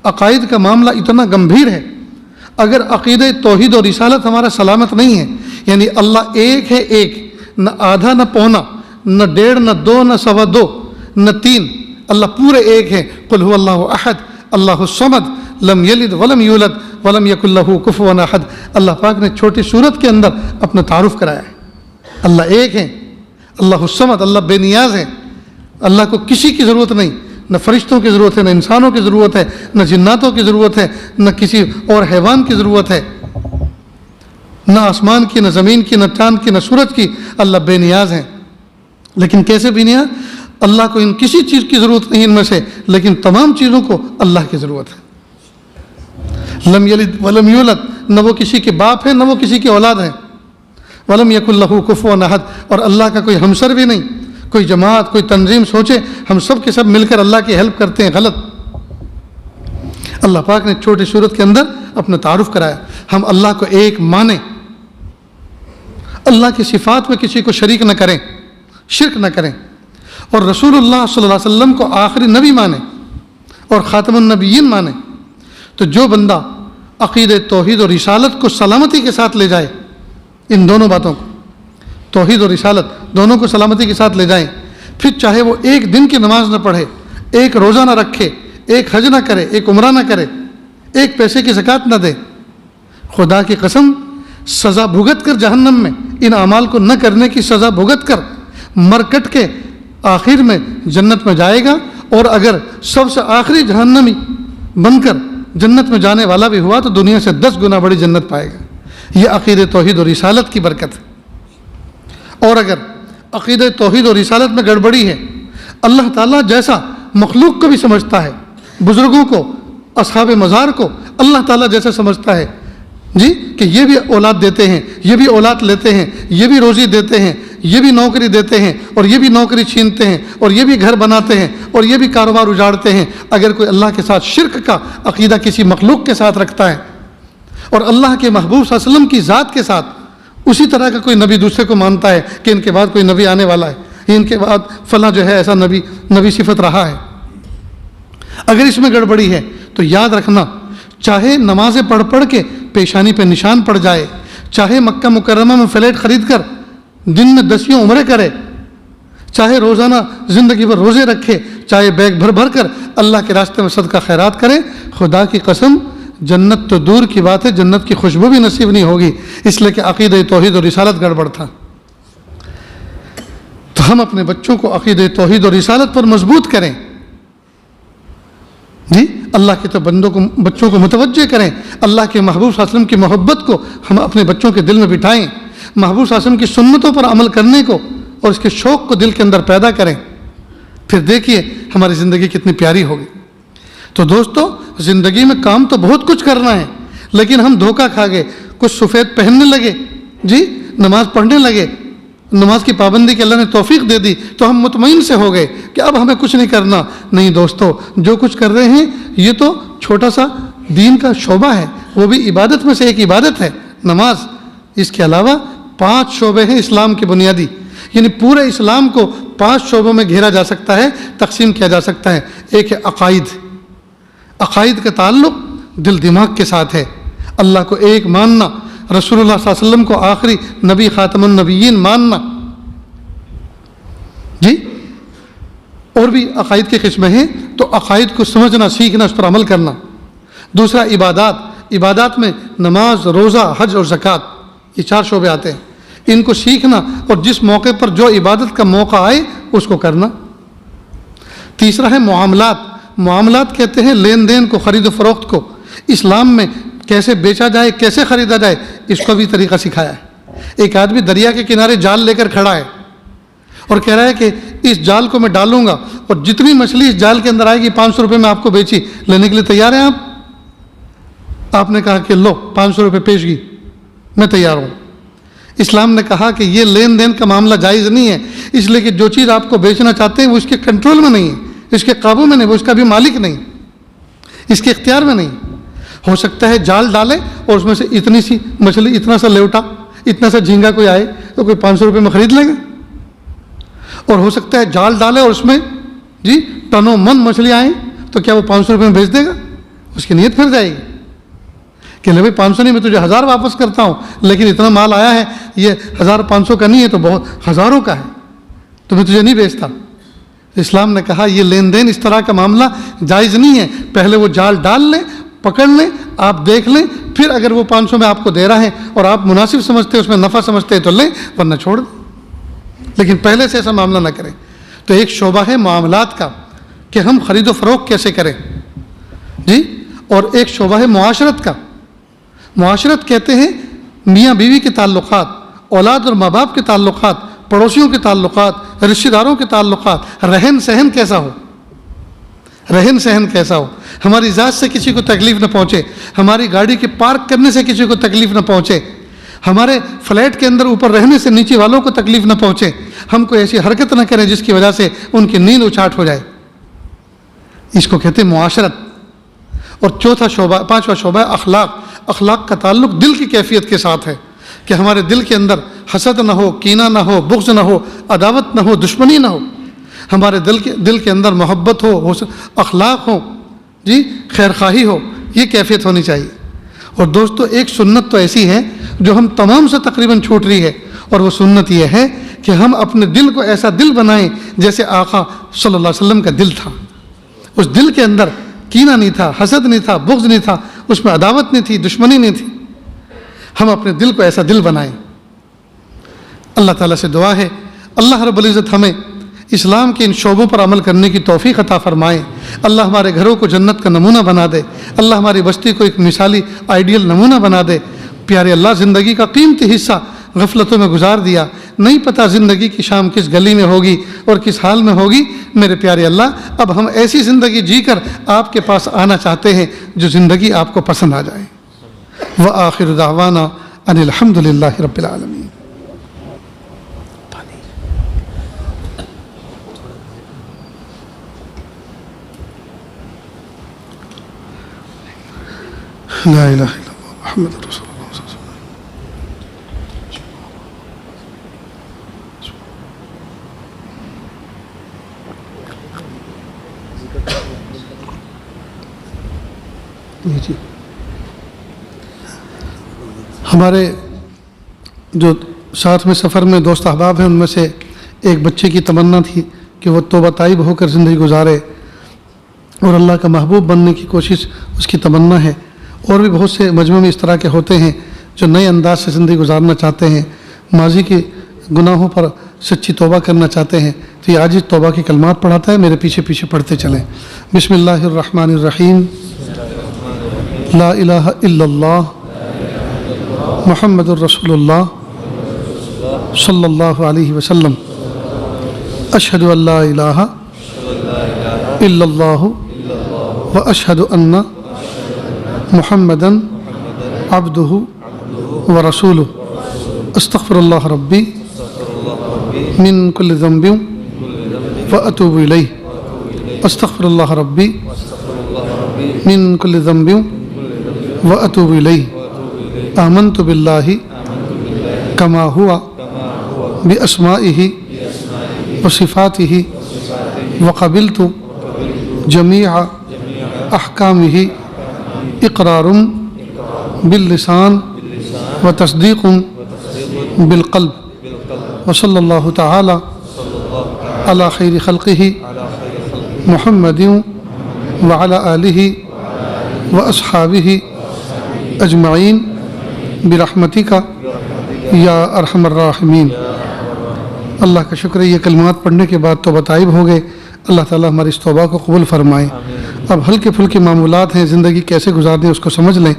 عقائد کا معاملہ اتنا گمبھیر ہے. اگر عقیدہ توحید اور رسالت ہمارا سلامت نہیں ہے, یعنی اللہ ایک ہے, ایک, نہ آدھا نہ پونا, نہ 1.5 نہ 2 نہ 2.25 نہ 3, اللہ پورے ایک ہے. قل هو اللہ احد اللہ الصمد لم یلد ولم یولد ولم یکن لہ کفوا احد. اللہ پاک نے چھوٹی سورت کے اندر اپنا تعارف کرایا ہے. اللہ ایک ہے, اللہ الصمد, اللہ بے نیاز ہے. اللہ کو کسی کی ضرورت نہیں, نہ فرشتوں کی ضرورت ہے, نہ انسانوں کی ضرورت ہے, نہ جناتوں کی ضرورت ہے, نہ کسی اور حیوان کی ضرورت ہے, نہ آسمان کی, نہ زمین کی, نہ چاند کی, نہ سورج کی. اللہ بے نیاز ہیں. لیکن کیسے بے نیاز؟ اللہ کو ان کسی چیز کی ضرورت نہیں ان میں سے, لیکن تمام چیزوں کو اللہ کی ضرورت ہے. لم یلد ولم یولد, نہ وہ کسی کے باپ ہیں نہ وہ کسی کی اولاد ہیں. ولم یکن لہ کفوا احد, اور اللہ کا کوئی ہمسر بھی نہیں. کوئی جماعت, کوئی تنظیم سوچے ہم سب کے سب مل کر اللہ کی ہیلپ کرتے ہیں, غلط. اللہ پاک نے چھوٹی صورت کے اندر اپنا تعارف کرایا. ہم اللہ کو ایک مانیں, اللہ کی صفات میں کسی کو شریک نہ کریں, شرک نہ کریں, اور رسول اللہ صلی اللہ علیہ وسلم کو آخری نبی مانیں اور خاتم النبیین مانیں. تو جو بندہ عقید توحید اور رسالت کو سلامتی کے ساتھ لے جائے, ان دونوں باتوں کو, توحید اور رسالت دونوں کو سلامتی کے ساتھ لے جائیں, پھر چاہے وہ ایک دن کی نماز نہ پڑھے, ایک روزہ نہ رکھے, ایک حج نہ کرے, ایک عمرہ نہ کرے, ایک پیسے کی زکوٰۃ نہ دے, خدا کی قسم سزا بھگت کر جہنم میں, ان اعمال کو نہ کرنے کی سزا بھگت کر مر کٹ کے آخر میں جنت میں جائے گا. اور اگر سب سے آخری جہنمی بن کر جنت میں جانے والا بھی ہوا تو دنیا سے 10 گنا بڑی جنت پائے گا. یہ عقید توحید اور رسالت کی برکت ہے. اور اگر عقید توحید اور رسالت میں گڑبڑی ہے, اللہ تعالیٰ جیسا مخلوق کو بھی سمجھتا ہے, بزرگوں کو, اصحاب مزار کو اللہ تعالیٰ جیسا سمجھتا ہے, جی کہ یہ بھی اولاد دیتے ہیں، یہ بھی اولاد لیتے ہیں، یہ بھی روزی دیتے ہیں، یہ بھی نوکری دیتے ہیں، اور یہ بھی نوکری چھینتے ہیں، اور یہ بھی گھر بناتے ہیں، اور یہ بھی کاروبار اجاڑتے ہیں۔ اگر کوئی اللہ کے ساتھ شرک کا عقیدہ کسی مخلوق کے ساتھ رکھتا ہے اور اللہ کے محبوب صلی اللہ علیہ وسلم کی ذات کے ساتھ اسی طرح کا کوئی نبی دوسرے کو مانتا ہے کہ ان کے بعد کوئی نبی آنے والا ہے، ان کے بعد فلاں جو ہے ایسا نبی صفت رہا ہے، اگر اس میں گڑبڑی ہے تو یاد رکھنا، چاہے نمازیں پڑھ کے پیشانی پہ نشان پڑ جائے، چاہے مکہ مکرمہ میں فلیٹ خرید کر دن میں 10 عمرے کرے، چاہے روزانہ زندگی بھر روزے رکھے، چاہے بیگ بھر کر اللہ کے راستے میں صدقہ خیرات کرے، خدا کی قسم جنت تو دور کی بات ہے، جنت کی خوشبو بھی نصیب نہیں ہوگی، اس لیے کہ عقیدہ توحید اور رسالت گڑبڑ تھا۔ تو ہم اپنے بچوں کو عقیدہ توحید اور رسالت پر مضبوط کریں، جی اللہ کے تو بچوں کو متوجہ کریں، اللہ کے محبوب صلی اللہ علیہ وسلم کی محبت کو ہم اپنے بچوں کے دل میں بٹھائیں، محبوب صلی اللہ علیہ وسلم کی سنتوں پر عمل کرنے کو اور اس کے شوق کو دل کے اندر پیدا کریں، پھر دیکھیے ہماری زندگی کتنی پیاری ہوگی۔ تو دوستو، زندگی میں کام تو بہت کچھ کرنا ہے، لیکن ہم دھوکہ کھا گئے، کچھ سفید پہننے لگے، جی نماز پڑھنے لگے، نماز کی پابندی کی اللہ نے توفیق دے دی تو ہم مطمئن سے ہو گئے کہ اب ہمیں کچھ نہیں کرنا۔ نہیں دوستو، جو کچھ کر رہے ہیں یہ تو چھوٹا سا دین کا شعبہ ہے، وہ بھی عبادت میں سے ایک عبادت ہے نماز۔ اس کے علاوہ 5 شعبے ہیں اسلام کے بنیادی، یعنی پورے اسلام کو 5 شعبوں میں گھیرا جا سکتا ہے، تقسیم کیا جا سکتا ہے۔ ایک ہے عقائد، عقائد کا تعلق دل دماغ کے ساتھ ہے، اللہ کو ایک ماننا، رسول اللہ صلی اللہ علیہ وسلم کو آخری نبی خاتم النبیین ماننا، جی اور بھی عقائد کی قسمیں ہیں، تو عقائد کو سمجھنا، سیکھنا، اس پر عمل کرنا۔ دوسرا عبادات میں نماز، روزہ، حج اور زکوٰۃ، یہ 4 شعبے آتے ہیں، ان کو سیکھنا اور جس موقع پر جو عبادت کا موقع آئے اس کو کرنا۔ تیسرا ہے معاملات کہتے ہیں لین دین کو، خرید و فروخت کو، اسلام میں کیسے بیچا جائے، کیسے خریدا جائے، اس کو بھی طریقہ سکھایا ہے۔ ایک آدمی دریا کے کنارے جال لے کر کھڑا ہے اور کہہ رہا ہے کہ اس جال کو میں ڈالوں گا اور جتنی مچھلی اس جال کے اندر آئے گی 500 روپے میں آپ کو بیچی، لینے کے لیے تیار ہیں آپ نے کہا کہ لو 500 روپے پیشگی، میں تیار ہوں۔ اسلام نے کہا کہ یہ لین دین کا معاملہ جائز نہیں ہے، اس لیے کہ جو چیز آپ کو بیچنا چاہتے ہیں وہ اس کے کنٹرول میں نہیں ہے، اس کے قابو میں نہیں، وہ اس کا بھی مالک نہیں، اس کے اختیار میں نہیں۔ ہو سکتا ہے جال ڈالے اور اس میں سے اتنی سی مچھلی، اتنا سا لیوٹا، اتنا سا جھینگا کوئی آئے تو کوئی 500 روپے میں خرید لیں گے، اور ہو سکتا ہے جال ڈالے اور اس میں جی ٹنوں من مچھلی آئیں تو کیا وہ 500 روپے میں بیچ دے گا؟ اس کی نیت پھر جائے گی کہ نہیں بھائی 500 نہیں، میں تجھے 1000 واپس کرتا ہوں، لیکن اتنا مال آیا ہے، یہ 1500 کا نہیں ہے تو بہت ہزاروں کا ہے، تو میں تجھے نہیں بیچتا۔ اسلام نے کہا یہ لین دین اس طرح کا معاملہ جائز نہیں ہے، پہلے وہ جال ڈال لیں، پکڑ لیں، آپ دیکھ لیں، پھر اگر وہ 500 میں آپ کو دے رہا ہے اور آپ مناسب سمجھتے اس میں نفع سمجھتے تو لیں، ورنہ چھوڑ دیں، لیکن پہلے سے ایسا معاملہ نہ کریں۔ تو ایک شعبہ ہے معاملات کا کہ ہم خرید و فروخت کیسے کریں، جی اور ایک شعبہ ہے معاشرت کا۔ معاشرت کہتے ہیں میاں بیوی کے تعلقات، اولاد اور ماں باپ کے تعلقات، پڑوسیوں کے تعلقات، رشتہ داروں کے تعلقات، رہن سہن کیسا ہو، رہن سہن کیسا ہو، ہماری ذات سے کسی کو تکلیف نہ پہنچے، ہماری گاڑی کے پارک کرنے سے کسی کو تکلیف نہ پہنچے، ہمارے فلیٹ کے اندر اوپر رہنے سے نیچے والوں کو تکلیف نہ پہنچے، ہم کوئی ایسی حرکت نہ کریں جس کی وجہ سے ان کی نیند اچاٹ ہو جائے، اس کو کہتے ہیں معاشرت۔ اور پانچواں شعبہ ہے اخلاق۔ اخلاق کا تعلق دل کی کیفیت کے ساتھ ہے کہ ہمارے دل کے اندر حسد نہ ہو، کینہ نہ ہو، بغض نہ ہو، عداوت نہ ہو، دشمنی نہ ہو، ہمارے دل کے اندر محبت ہو، اخلاق ہو، جی خیر خواہی ہو، یہ کیفیت ہونی چاہیے۔ اور دوستو ایک سنت تو ایسی ہے جو ہم تمام سے تقریباً چھوٹ رہی ہے، اور وہ سنت یہ ہے کہ ہم اپنے دل کو ایسا دل بنائیں جیسے آقا صلی اللہ علیہ وسلم کا دل تھا۔ اس دل کے اندر کینہ نہیں تھا، حسد نہیں تھا، بغض نہیں تھا، اس میں عداوت نہیں تھی، دشمنی نہیں تھی۔ ہم اپنے دل کو ایسا دل بنائیں۔ اللہ تعالیٰ سے دعا ہے اللہ رب العزت ہمیں اسلام کے ان شعبوں پر عمل کرنے کی توفیق عطا فرمائے۔ اللہ ہمارے گھروں کو جنت کا نمونہ بنا دے، اللہ ہماری بستی کو ایک مثالی آئیڈیل نمونہ بنا دے۔ پیارے اللہ، زندگی کا قیمتی حصہ غفلتوں میں گزار دیا، نہیں پتہ زندگی کی شام کس گلی میں ہوگی اور کس حال میں ہوگی۔ میرے پیارے اللہ، اب ہم ایسی زندگی جی کر آپ کے پاس آنا چاہتے ہیں جو زندگی آپ کو پسند آ جائے۔ وآخر دعوانا ان الحمد للہ رب العالمین۔ لا الہ الا اللہ محمد رسول اللہ صلی اللہ علیہ وسلم۔ جی ہمارے جو ساتھ میں سفر میں دوست احباب ہیں ان میں سے ایک بچے کی تمنا تھی کہ وہ توبہ طائب ہو کر زندگی گزارے اور اللہ کا محبوب بننے کی کوشش اس کی تمنا ہے۔ اور بھی بہت سے مجموعے میں اس طرح کے ہوتے ہیں جو نئے انداز سے زندگی گزارنا چاہتے ہیں، ماضی کے گناہوں پر سچی توبہ کرنا چاہتے ہیں، تو یہ آج توبہ کے کلمات پڑھاتا ہے، میرے پیچھے پیچھے پڑھتے چلیں۔ بسم اللہ الرحمن الرحیم۔ لا الہ الا اللہ محمد الرسول اللہ صلی اللہ علیہ وسلم۔ اشہد ان لا الہ الا اللہ و اشہد ان محمدًا عبدہ و رسولہ۔ استغفر اللہ ربی من کل ذنب و اتوب الیہ۔ استغفر اللہ ربی من کل ذنب و اتوب الیہ۔ آمنت باللہ کما ہوا باسمائہ و صفاتہ و قبلت جمیع احکامہ اقرار باللسان و تصدیق بالقلب۔ وصلی اللہ تعالی علی خیر خلقہ محمد وعلی آلہ و اصحابہ اجمعین برحمتک یا ارحم الراحمین۔ اللہ کا شکر ہے، یہ کلمات پڑھنے کے بعد توبہ طائب ہو گئے۔ اللہ تعالیٰ ہماری اس توبہ کو قبول فرمائے۔ اب ہلکے پھلکے معمولات ہیں، زندگی کیسے گزارنے اس کو سمجھ لیں۔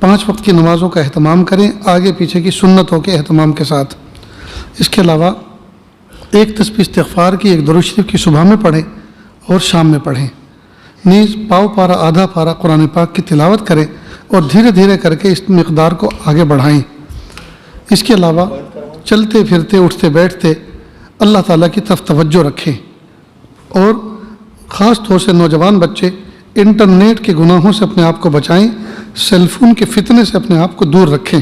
5 وقت کی نمازوں کا اہتمام کریں، آگے پیچھے کی سنتوں کے اہتمام کے ساتھ۔ اس کے علاوہ ایک تسبیح استغفار کی، ایک درود شریف کی صبح میں پڑھیں اور شام میں پڑھیں۔ نیز پاؤ پارا آدھا پارا قرآن پاک کی تلاوت کریں اور دھیرے دھیرے کر کے اس مقدار کو آگے بڑھائیں۔ اس کے علاوہ چلتے پھرتے اٹھتے بیٹھتے اللہ تعالیٰ کی طرف توجہ رکھیں، اور خاص طور سے نوجوان بچے انٹرنیٹ کے گناہوں سے اپنے آپ کو بچائیں، سیل فون کے فتنے سے اپنے آپ کو دور رکھیں۔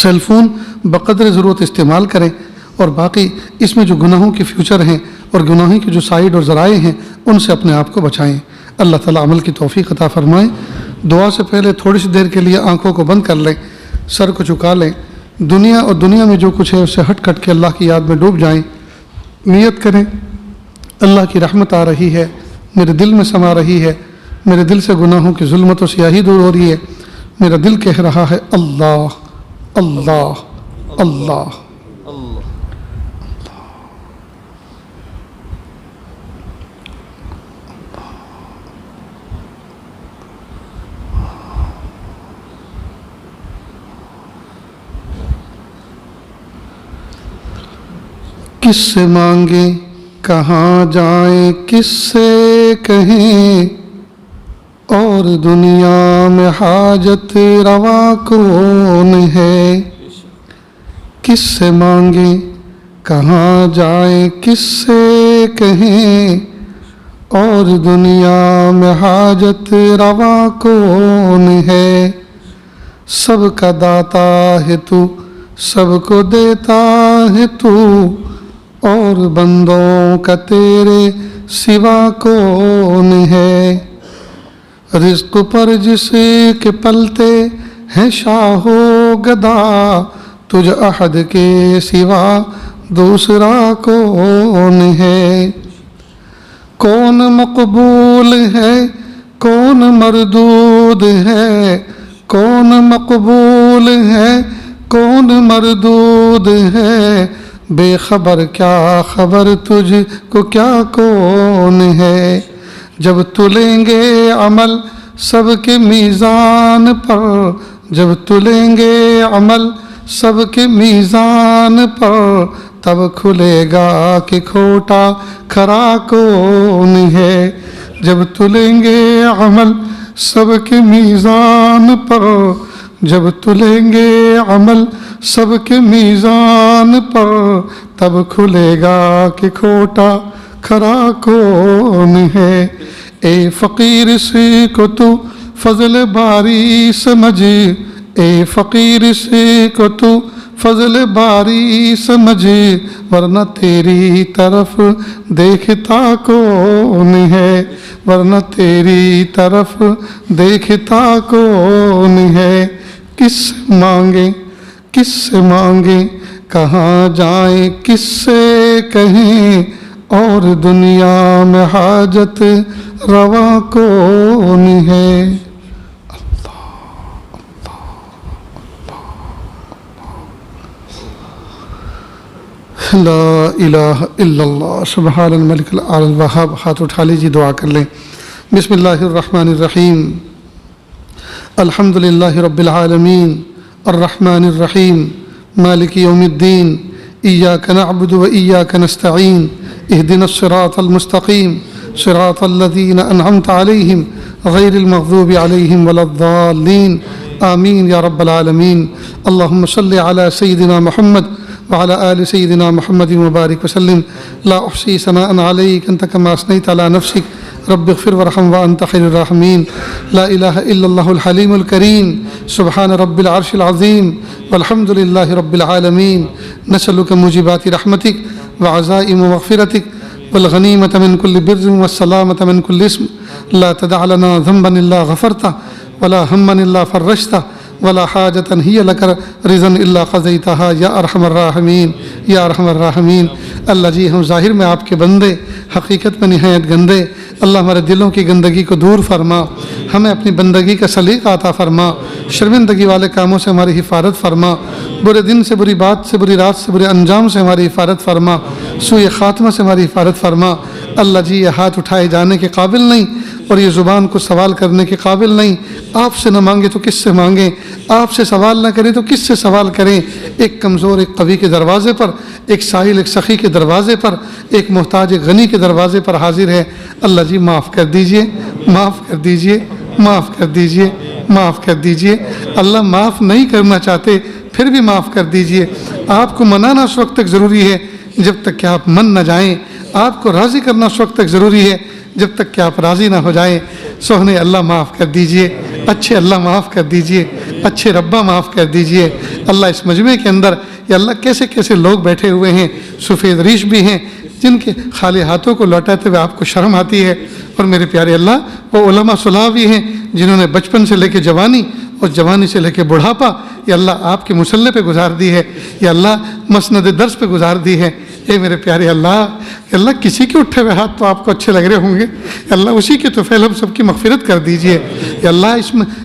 سیل فون بقدر ضرورت استعمال کریں، اور باقی اس میں جو گناہوں کے فیوچر ہیں اور گناہوں کے جو سائیڈ اور ذرائع ہیں ان سے اپنے آپ کو بچائیں۔ اللہ تعالیٰ عمل کی توفیق عطا فرمائے۔ دعا سے پہلے تھوڑی سی دیر کے لیے آنکھوں کو بند کر لیں، سر کو جھکا لیں، دنیا اور دنیا میں جو کچھ ہے اس سے ہٹ کٹ کے اللہ کی یاد میں ڈوب جائیں۔ نیت کریں اللہ کی رحمت آ رہی ہے، میرے دل میں سما رہی ہے، میرے دل سے گناہوں کی ظلمت و سیاہی دور ہو رہی ہے، میرا دل کہہ رہا ہے اللہ اللہ اللہ۔ کس سے مانگیں کہاں جائیں، کس سے کہیں، اور دنیا میں حاجت روا کون ہے۔ کس سے مانگیں کہاں جائیں، کس سے کہیں، اور دنیا میں حاجت روا کون ہے۔ سب کا داتا ہے تو، سب کو دیتا ہے تو، اور بندوں کا تیرے سوا کون ہے۔ رزق پر جس کے پلتے ہیں شاہ و گدا، تجھ احد کے سوا دوسرا کون ہے۔ کون مقبول ہے کون مردود ہے، کون مقبول ہے کون مردود ہے، بے خبر کیا خبر تجھ کو کیا کون ہے۔ جب تلیں گے عمل سب کے میزان پر، جب تلیں گے عمل سب کے میزان پر، تب کھلے گا کہ کھوٹا کھرا کون ہے۔ جب تلیں گے عمل سب کے میزان پر، جب تلیں گے عمل سب کے میزان پر تب کھلے گا کہ کھوٹا کھرا کون ہے۔ اے فقیر سے کو تو فضل باری سمجھ، اے فقیر سے کو تو فضل باری سمجھ، ورنہ تیری طرف دیکھتا کون ہے، ورنہ تیری طرف دیکھتا کون ہے۔ کس سے مانگیں کس سے مانگیں، کہاں جائیں کس سے کہیں، اور دنیا میں حاجت روا کون ہے۔ لا الہ الا اللہ سبحان الملک الاعلی الوہاب۔ ہاتھ اٹھا لیجیے، دعا کر لیں۔ بسم اللہ الرحمن الرحیم، الحمد للہ رب العالمین الرحمن الرحیم مالک یوم الدین، ایاک نعبد و ایاک نستعین، اہدنا الصراط المستقیم صراط الذین انعمت علیہم غیر المغضوب علیہم ولا الضالین، آمین یا رب العالمین۔ اللہم صلی علی سیدنا محمد وعلى آل سيدنا محمد وبارك وسلم، لا أحصي ثناء عليك أنت كما أثنيت على نفسك، رب اغفر وارحم وأنت خير الراحمين۔ لا إله إلا الله الحليم الكريم، سبحان رب العرش العظيم، والحمد لله رب العالمين۔ نسألك موجبات رحمتك وعزائم مغفرتك والغنيمة من كل بر والسلامة من كل اسم، لا تدع لنا ذنبا إلا غفرته ولا هما إلا فرجته ولا حاجة هي لك رضا إلا قضيتها یا ارحم الراحمین یا ارحم الراحمین۔ اللہ جی، ہم ظاہر میں آپ کے بندے، حقیقت میں نہایت گندے، اللہ ہمارے دلوں کی گندگی کو دور فرما، ہمیں اپنی بندگی کا سلیقہ عطا فرما، شرمندگی والے کاموں سے ہماری حفاظت فرما، برے دن سے، بری بات سے، بری رات سے، برے انجام سے ہماری حفاظت فرما، سوء خاتمہ سے ہماری حفاظت فرما۔ اللہ جی، یہ ہاتھ اٹھائے جانے کے قابل نہیں اور یہ زبان کو سوال کرنے کے قابل نہیں، آپ سے نہ مانگے تو کس سے مانگیں، آپ سے سوال نہ کریں تو کس سے سوال کریں۔ ایک کمزور ایک قوی کے دروازے پر، ایک سائل ایک سخی کے دروازے پر، ایک محتاج ایک غنی کے دروازے پر حاضر ہے۔ اللہ جی، معاف کر دیجئے، معاف کر دیجئے، معاف کر دیجئے، معاف کر دیجئے۔ اللہ معاف نہیں کرنا چاہتے پھر بھی معاف کر دیجئے۔ آپ کو منانا اس وقت تک ضروری ہے جب تک کہ آپ من نہ جائیں، آپ کو راضی کرنا اس وقت تک ضروری ہے جب تک کہ آپ راضی نہ ہو جائیں۔ سوہنے اللہ معاف کر دیجئے، اچھے اللہ معاف کر دیجئے، اچھے ربا معاف کر دیجئے۔ اللہ اس مجمع کے اندر یا اللہ کیسے کیسے لوگ بیٹھے ہوئے ہیں، سفید ریش بھی ہیں جن کے خالی ہاتھوں کو لوٹاتے ہوئے آپ کو شرم آتی ہے، اور میرے پیارے اللہ وہ علماء صلاح بھی ہیں جنہوں نے بچپن سے لے کے جوانی اور جوانی سے لے کے بڑھاپا یا اللہ آپ کے مصلے پہ گزار دی ہے، یا اللہ مسند درس پہ گزار دی ہے۔ اے میرے پیارے اللہ، کہ اللہ کسی کے اٹھے ہوئے ہاتھ تو آپ کو اچھے لگ رہے ہوں گے، یا اللہ اسی کے توفیل ہم سب کی مغفرت کر دیجئے۔ یا اللہ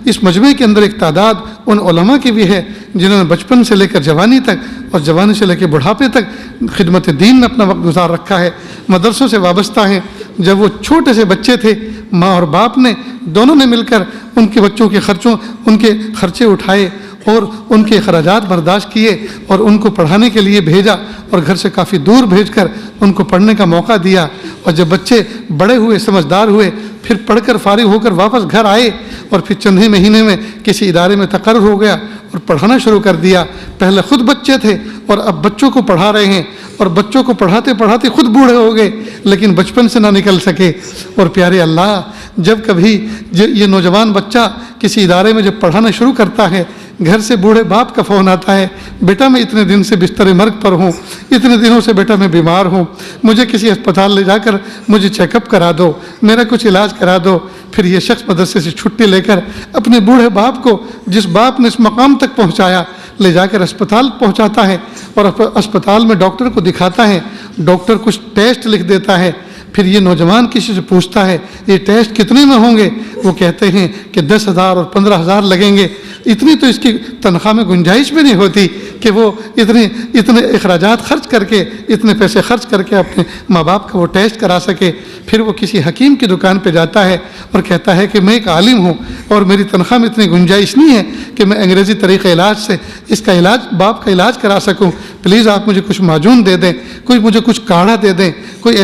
اس مجمع کے اندر ایک تعداد ان علماء کی بھی ہے جنہوں نے بچپن سے لے کر جوانی تک اور جوانی سے لے کے بڑھاپے تک خدمت دین میں اپنا وقت گزار رکھا ہے، مدرسوں سے وابستہ ہیں۔ جب وہ چھوٹے سے بچے تھے، ماں اور باپ نے دونوں نے مل کر ان کے بچوں کے خرچے اٹھائے اور ان کے اخراجات برداشت کیے اور ان کو پڑھانے کے لیے بھیجا، اور گھر سے کافی دور بھیج کر ان کو پڑھنے کا موقع دیا۔ اور جب بچے بڑے ہوئے، سمجھدار ہوئے، پھر پڑھ کر فارغ ہو کر واپس گھر آئے اور پھر چند ہی مہینے میں کسی ادارے میں تقرر ہو گیا اور پڑھانا شروع کر دیا۔ پہلے خود بچے تھے اور اب بچوں کو پڑھا رہے ہیں، اور بچوں کو پڑھاتے پڑھاتے خود بوڑھے ہو گئے لیکن بچپن سے نہ نکل سکے۔ اور پیارے اللہ، جب کبھی یہ نوجوان بچہ کسی ادارے میں جب پڑھانا شروع کرتا ہے، گھر سے بوڑھے باپ کا فون آتا ہے، بیٹا میں اتنے دن سے بستر مرگ پر ہوں، اتنے دنوں سے بیٹا میں بیمار ہوں، مجھے کسی اسپتال لے جا کر مجھے چیک اپ کرا دو، میرا کچھ علاج کرا دو۔ پھر یہ شخص مدرسے سے چھٹی لے کر اپنے بوڑھے باپ کو، جس باپ نے اس مقام تک پہنچایا، لے جا کر اسپتال پہنچاتا ہے، اور اسپتال میں ڈاکٹر کو دکھاتا ہے، ڈاکٹر کچھ ٹیسٹ لکھ دیتا ہے۔ پھر یہ نوجوان کسی سے پوچھتا ہے یہ ٹیسٹ کتنے میں ہوں گے؟ وہ کہتے ہیں کہ 10,000 اور 15,000 لگیں گے۔ اتنی تو اس کی تنخواہ میں گنجائش بھی نہیں ہوتی کہ وہ اتنے اخراجات خرچ کر کے، اتنے پیسے خرچ کر کے اپنے ماں باپ کا وہ ٹیسٹ کرا سکے۔ پھر وہ کسی حکیم کی دکان پہ جاتا ہے اور کہتا ہے کہ میں ایک عالم ہوں اور میری تنخواہ میں اتنی گنجائش نہیں ہے کہ میں انگریزی طریقہ علاج سے اس کا علاج، باپ کا علاج کرا سکوں۔ پلیز آپ مجھے کچھ معجون دے دیں، کوئی مجھے کچھ کاڑھا دے دیں، کوئی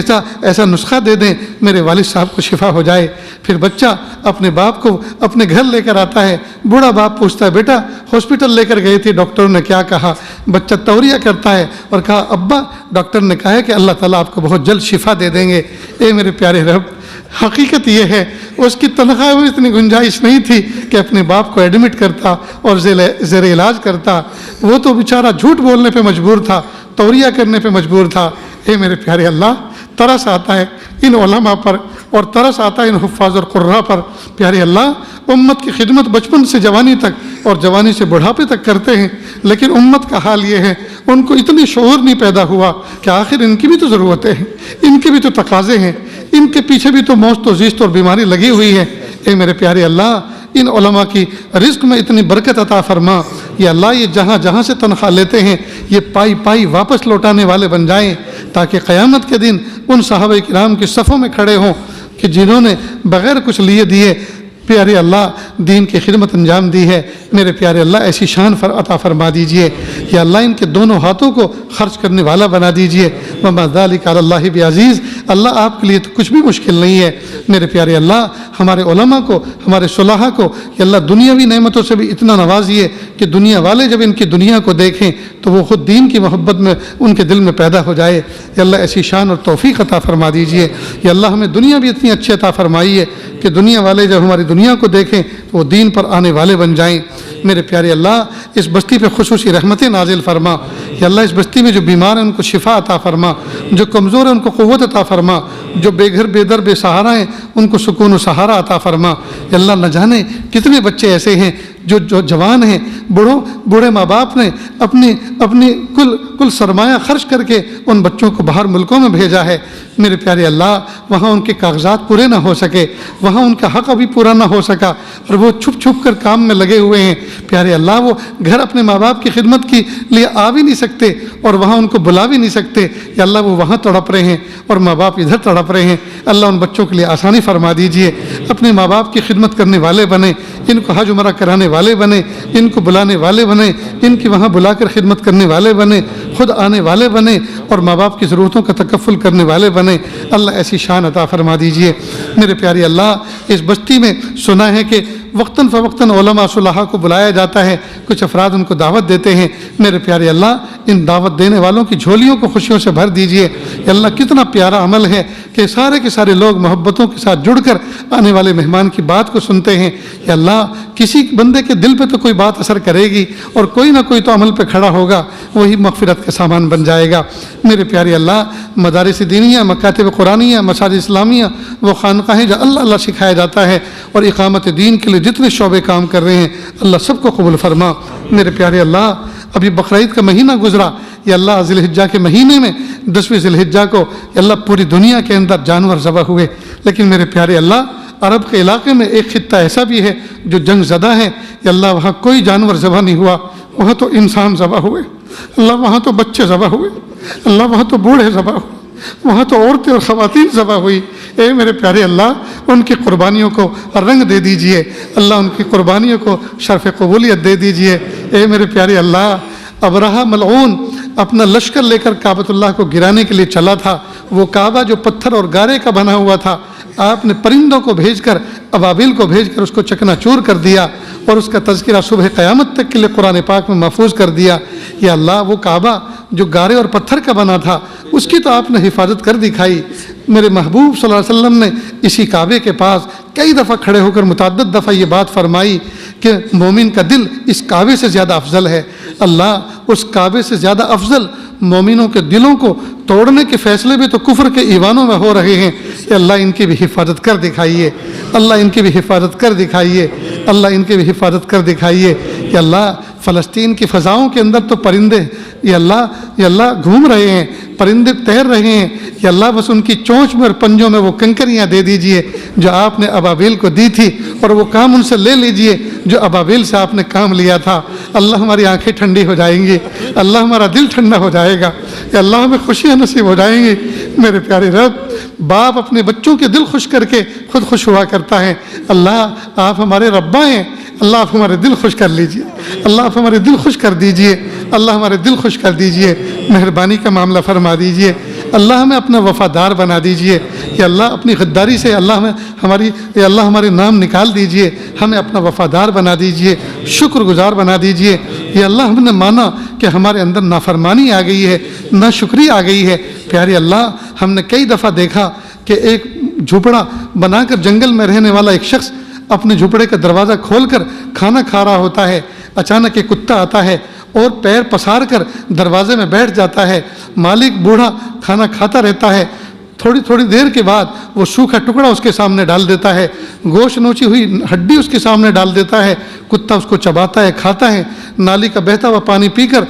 ایسا نسخہ دے دیں میرے والد صاحب کو شفا ہو جائے۔ پھر بچہ اپنے باپ کو اپنے گھر لے کر آتا ہے، بوڑھا باپ پوچھتا ہے بیٹا ہاسپٹل لے کر گئی تھی، ڈاکٹر نے کیا کہا؟ بچہ توریہ کرتا ہے اور کہا ابا ڈاکٹر نے کہا ہے کہ اللہ تعالیٰ آپ کو بہت جلد شفا دے دیں گے۔ اے میرے پیارے رب، حقیقت یہ ہے اس کی تنخواہ میں اتنی گنجائش نہیں تھی کہ اپنے باپ کو ایڈمٹ کرتا اور زیر علاج کرتا، وہ تو بیچارہ جھوٹ بولنے پہ مجبور تھا، توریہ کرنے پہ مجبور تھا۔ اے میرے پیارے اللہ، ترس آتا ہے ان علماء پر اور ترس آتا ہے ان حفاظ اور قراء پر۔ پیارے اللہ، امت کی خدمت بچپن سے جوانی تک اور جوانی سے بڑھاپے تک کرتے ہیں، لیکن امت کا حال یہ ہے ان کو اتنی شعور نہیں پیدا ہوا کہ آخر ان کی بھی تو ضرورتیں ہیں، ان کے بھی تو تقاضے ہیں، ان کے پیچھے بھی تو موت و زیست اور بیماری لگی ہوئی ہے۔ اے میرے پیارے اللہ، ان علماء کی رزق میں اتنی برکت عطا فرما، یا اللہ یہ جہاں جہاں سے تنخواہ لیتے ہیں یہ پائی پائی واپس لوٹانے والے بن جائیں، تاکہ قیامت کے دن ان صحابہ کرام کی صفوں میں کھڑے ہوں کہ جنہوں نے بغیر کچھ لیے دیے پیارے اللہ دین کی خدمت انجام دی ہے۔ میرے پیارے اللہ ایسی شان عطا فرما دیجئے، یا اللہ ان کے دونوں ہاتھوں کو خرچ کرنے والا بنا دیجئے۔ وما ذالک علی اللہ بعزیز، اللہ آپ کے لیے تو کچھ بھی مشکل نہیں ہے۔ میرے پیارے اللہ ہمارے علماء کو، ہمارے صلحاء کو یا اللہ دنیاوی نعمتوں سے بھی اتنا نوازیے کہ دنیا والے جب ان کی دنیا کو دیکھیں تو وہ خود دین کی محبت میں ان کے دل میں پیدا ہو جائے۔ یا اللہ ایسی شان اور توفیق عطا فرما دیجئے۔ یا اللہ ہمیں دنیا بھی اتنی اچھی عطا فرمائیے کہ دنیا والے جب ہماری دنیا کو دیکھیں تو وہ دین پر آنے والے بن جائیں۔ میرے پیارے اللہ اس بستی پہ خصوصی رحمتیں نازل فرما۔ یا اللہ اس بستی میں جو بیمار ہیں ان کو شفا عطا فرما، جو کمزور ہیں ان کو قوت عطا فرما، جو بے گھر بے در بے سہارا ہیں ان کو سکون و سہارا عطا فرما۔ یا اللہ نہ جانے کتنے بچے ایسے ہیں جو جوان ہیں، بوڑھے ماں باپ نے اپنی کل سرمایہ خرچ کر کے ان بچوں کو باہر ملکوں میں بھیجا ہے۔ میرے پیارے اللہ وہاں ان کے کاغذات پورے نہ ہو سکے، وہاں ان کا حق ابھی پورا نہ ہو سکا اور وہ چھپ چھپ کر کام میں لگے ہوئے ہیں۔ پیارے اللہ وہ گھر اپنے ماں باپ کی خدمت کے لیے آ بھی نہیں سکتے اور وہاں ان کو بلا بھی نہیں سکتے۔ یا اللہ وہ وہاں تڑپ رہے ہیں اور ماں باپ ادھر تڑپ رہے ہیں۔ اللہ ان بچوں کے لیے آسانی فرما دیجئے، اپنے ماں باپ کی خدمت کرنے والے بنے، ان کو حج عمرہ کرانے والے بنے، ان کو بلانے والے بنے، ان کی وہاں بلا کر خدمت کرنے والے بنے، خود آنے والے بنے اور ماں باپ کی ضرورتوں کا تکفل کرنے والے بنے۔ اللہ ایسی شان عطا فرما دیجئے۔ میرے پیارے اللہ اس بستی میں سنا ہے کہ وقتاً فوقتاً علماء صلحاء کو بلایا جاتا ہے، کچھ افراد ان کو دعوت دیتے ہیں۔ میرے پیارے اللہ ان دعوت دینے والوں کی جھولیوں کو خوشیوں سے بھر دیجئے۔ یا اللہ کتنا پیارا عمل ہے کہ سارے کے سارے لوگ محبتوں کے ساتھ جڑ کر آنے والے مہمان کی بات کو سنتے ہیں۔ یا اللہ کسی بندے کے دل پہ تو کوئی بات اثر کرے گی اور کوئی نہ کوئی تو عمل پہ کھڑا ہوگا، وہی مغفرت کا سامان بن جائے گا۔ میرے پیارے اللہ مدارس دینیہ، مکاتب قرآنیہ، مساجد اسلامیہ، وہ خانقاہیں جہاں اللہ اللہ سکھایا جاتا ہے اور اقامت دین کے لیے جتنے شعبے کام کر رہے ہیں اللہ سب کو قبول فرما۔ میرے پیارے اللہ ابھی بقرعید کا مہینہ گزرا، یا اللہ ذی الحجہ کے مہینے میں 10ویں ذی الحجہ کو یا اللہ پوری دنیا کے اندر جانور ذبح ہوئے، لیکن میرے پیارے اللہ عرب کے علاقے میں ایک خطہ ایسا بھی ہے جو جنگ زدہ ہے۔ یا اللہ وہاں کوئی جانور ذبح نہیں ہوا، وہاں تو انسان ذبح ہوئے، اللہ وہاں تو بچے ذبح ہوئے، اللہ وہاں تو بوڑھے ذبح ہوئے، وہاں تو عورتیں اور خواتین ذبح ہوئی۔ اے میرے پیارے اللہ ان کی قربانیوں کو رنگ دے دیجئے، اللہ ان کی قربانیوں کو شرف قبولیت دے دیجئے۔ اے میرے پیارے اللہ ابرہہ ملعون اپنا لشکر لے کر کعبۃ اللہ کو گرانے کے لیے چلا تھا، وہ کعبہ جو پتھر اور گارے کا بنا ہوا تھا آپ نے پرندوں کو بھیج کر، ابابیل کو بھیج کر اس کو چکنا چور کر دیا اور اس کا تذکرہ صبح قیامت تک کے لیے قرآن پاک میں محفوظ کر دیا۔ یا اللہ وہ کعبہ جو گارے اور پتھر کا بنا تھا اس کی تو آپ نے حفاظت کر دکھائی۔ میرے محبوب صلی اللہ علیہ وسلم نے اسی کعبے کے پاس کئی دفعہ کھڑے ہو کر متعدد دفعہ یہ بات فرمائی کہ مومن کا دل اس کعبے سے زیادہ افضل ہے۔ اللہ اس کعبے سے زیادہ افضل مومنوں کے دلوں کو توڑنے کے فیصلے بھی تو کفر کے ایوانوں میں ہو رہے ہیں۔ کہ اللہ ان کی بھی حفاظت کر دکھائیے، اللہ ان کی بھی حفاظت کر دکھائیے، اللہ ان کی بھی حفاظت کر دکھائیے۔ کہ اللہ فلسطین کی فضاؤں کے اندر تو پرندے یا اللہ گھوم رہے ہیں، پرندے تیر رہے ہیں۔ یا اللہ بس ان کی چونچ میں اور پنجوں میں وہ کنکریاں دے دیجئے جو آپ نے ابابیل کو دی تھی، اور وہ کام ان سے لے لیجئے جو ابابیل سے آپ نے کام لیا تھا۔ اللہ ہماری آنکھیں ٹھنڈی ہو جائیں گی، اللہ ہمارا دل ٹھنڈا ہو جائے گا، یا اللہ ہمیں خوشیاں نصیب ہو جائیں گی۔ میرے پیارے رب باپ اپنے بچوں کے دل خوش کر کے خود خوش ہوا کرتا ہے۔ اللہ آپ ہمارے ربا ہیں، اللہ آپ ہمارے دل خوش کر لیجئے، اللہ آپ ہمارے دل خوش کر دیجئے، اللہ ہمارے دل خوش کر دیجئے، مہربانی کا معاملہ فرما دیجئے، اللہ ہمیں اپنا وفادار بنا دیجئے، یا اللہ اپنی غداری سے اللہ ہمارے نام نکال دیجئے، ہمیں اپنا وفادار بنا دیجئے، شکر گزار بنا دیجئے، یا اللہ ہم نے مانا کہ ہمارے اندر نافرمانی آ گئی ہے، ناشکری آ گئی ہے، پیارے اللہ ہم نے کئی دفعہ دیکھا کہ ایک جھوپڑا بنا کر جنگل میں رہنے والا ایک شخص اپنے جھوپڑے کا دروازہ کھول کر کھانا کھا رہا ہوتا ہے، اچانک ایک کتا آتا ہے اور پیر پسار کر دروازے میں بیٹھ جاتا ہے، مالک بوڑھا کھانا کھاتا رہتا ہے، تھوڑی دیر کے بعد وہ سوکھا ٹکڑا اس کے سامنے ڈال دیتا ہے، گوشت نوچی ہوئی ہڈی اس کے سامنے ڈال دیتا ہے، کتا اس کو چباتا ہے، کھاتا ہے، نالی کا بہتا ہوا پانی پی کر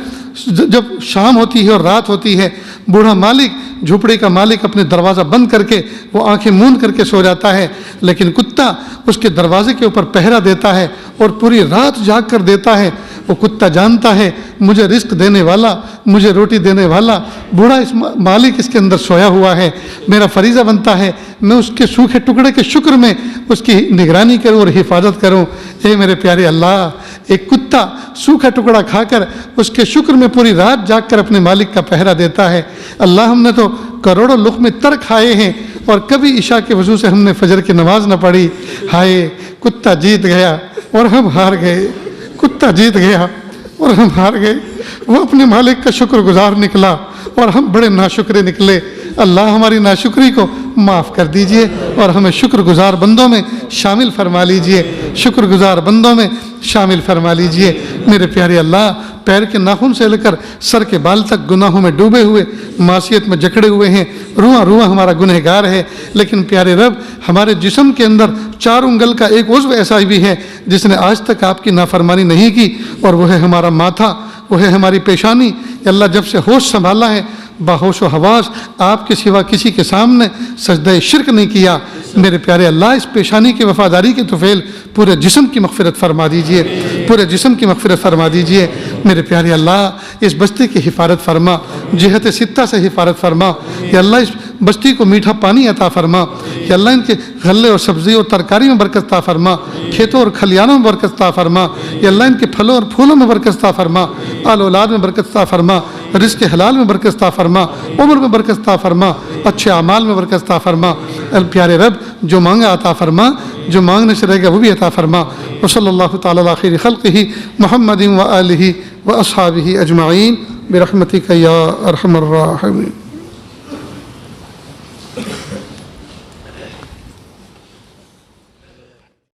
جب شام ہوتی ہے اور رات ہوتی ہے، بوڑھا مالک جھوپڑی کا مالک اپنے دروازہ بند کر کے وہ آنکھیں موند کر کے سو جاتا ہے، لیکن کتا اس کے دروازے کے اوپر پہرا دیتا ہے اور پوری رات جاگ کر دیتا ہے۔ وہ کتا جانتا ہے مجھے رزق دینے والا، مجھے روٹی دینے والا بوڑھا اس مالک اس کے اندر سویا ہوا ہے، میرا فریضہ بنتا ہے میں اس کے سوکھے ٹکڑے کے شکر میں اس کی نگرانی کروں اور حفاظت کروں۔ اے میرے پیارے اللہ، ایک کتا سوکھا ٹکڑا کھا کر اس کے شکر میں پوری رات جاگ کر اپنے مالک کا پہرا دیتا ہے۔ اللہ ہم نے تو کروڑوں لقمے تر کھائے ہیں اور کبھی عشاء کے وضو سے ہم نے فجر کی نماز نہ پڑھی، ہائے کتا جیت گیا اور ہم ہار گئے، کتا جیت گیا اور ہم ہار گئے۔ وہ اپنے مالک کا شکر گزار نکلا اور ہم بڑے ناشکرے نکلے۔ اللہ ہماری ناشکری کو معاف کر دیجئے اور ہمیں شکر گزار بندوں میں شامل فرما لیجئے، شکر گزار بندوں میں شامل فرما لیجئے۔ میرے پیارے اللہ، پیر کے ناخن سے لے کر سر کے بال تک گناہوں میں ڈوبے ہوئے، معصیت میں جکڑے ہوئے ہیں، رواں ہمارا گنہگار ہے، لیکن پیارے رب ہمارے جسم کے اندر 4 انگل کا ایک عضو ایسا بھی ہے جس نے آج تک آپ کی نافرمانی نہیں کی، اور وہ ہے ہمارا ماتھا، وہ ہے ہماری پیشانی۔ اللہ جب سے ہوش سنبھالا ہے باہوش و حواس آپ کے سوا کسی کے سامنے سجدہ شرک نہیں کیا۔ میرے پیارے اللہ، اس پیشانی کی وفاداری کے طفیل پورے جسم کی مغفرت فرما دیجئے، پورے جسم کی مغفرت فرما دیجئے۔ میرے پیارے اللہ، اس بستی کی حفاظت فرما، جہت ستہ سے حفاظت فرما۔ یا اللہ اس بستی کو میٹھا پانی عطا فرما، یا اللہ ان کے غلے اور سبزی اور ترکاری میں برکت عطا فرما، کھیتوں اور کھلیانوں میں برکت عطا فرما، یا اللہ ان کے پھلوں اور پھولوں میں برکت عطا فرما، آل اولاد میں برکت عطا فرما، رزق حلال میں برکت عطا فرما، عمر میں برکت عطا فرما، اچھے اعمال میں برکت عطا فرما۔ پیارے رب جو مانگا عطا فرما، جو مانگنے سے رہے گا وہ بھی عطا فرما۔ وصلی اللہ تعالی علی خیر خلقہ محمد و آلہ و اصحابہ اجمعین برحمتک یا ارحم الراحمین۔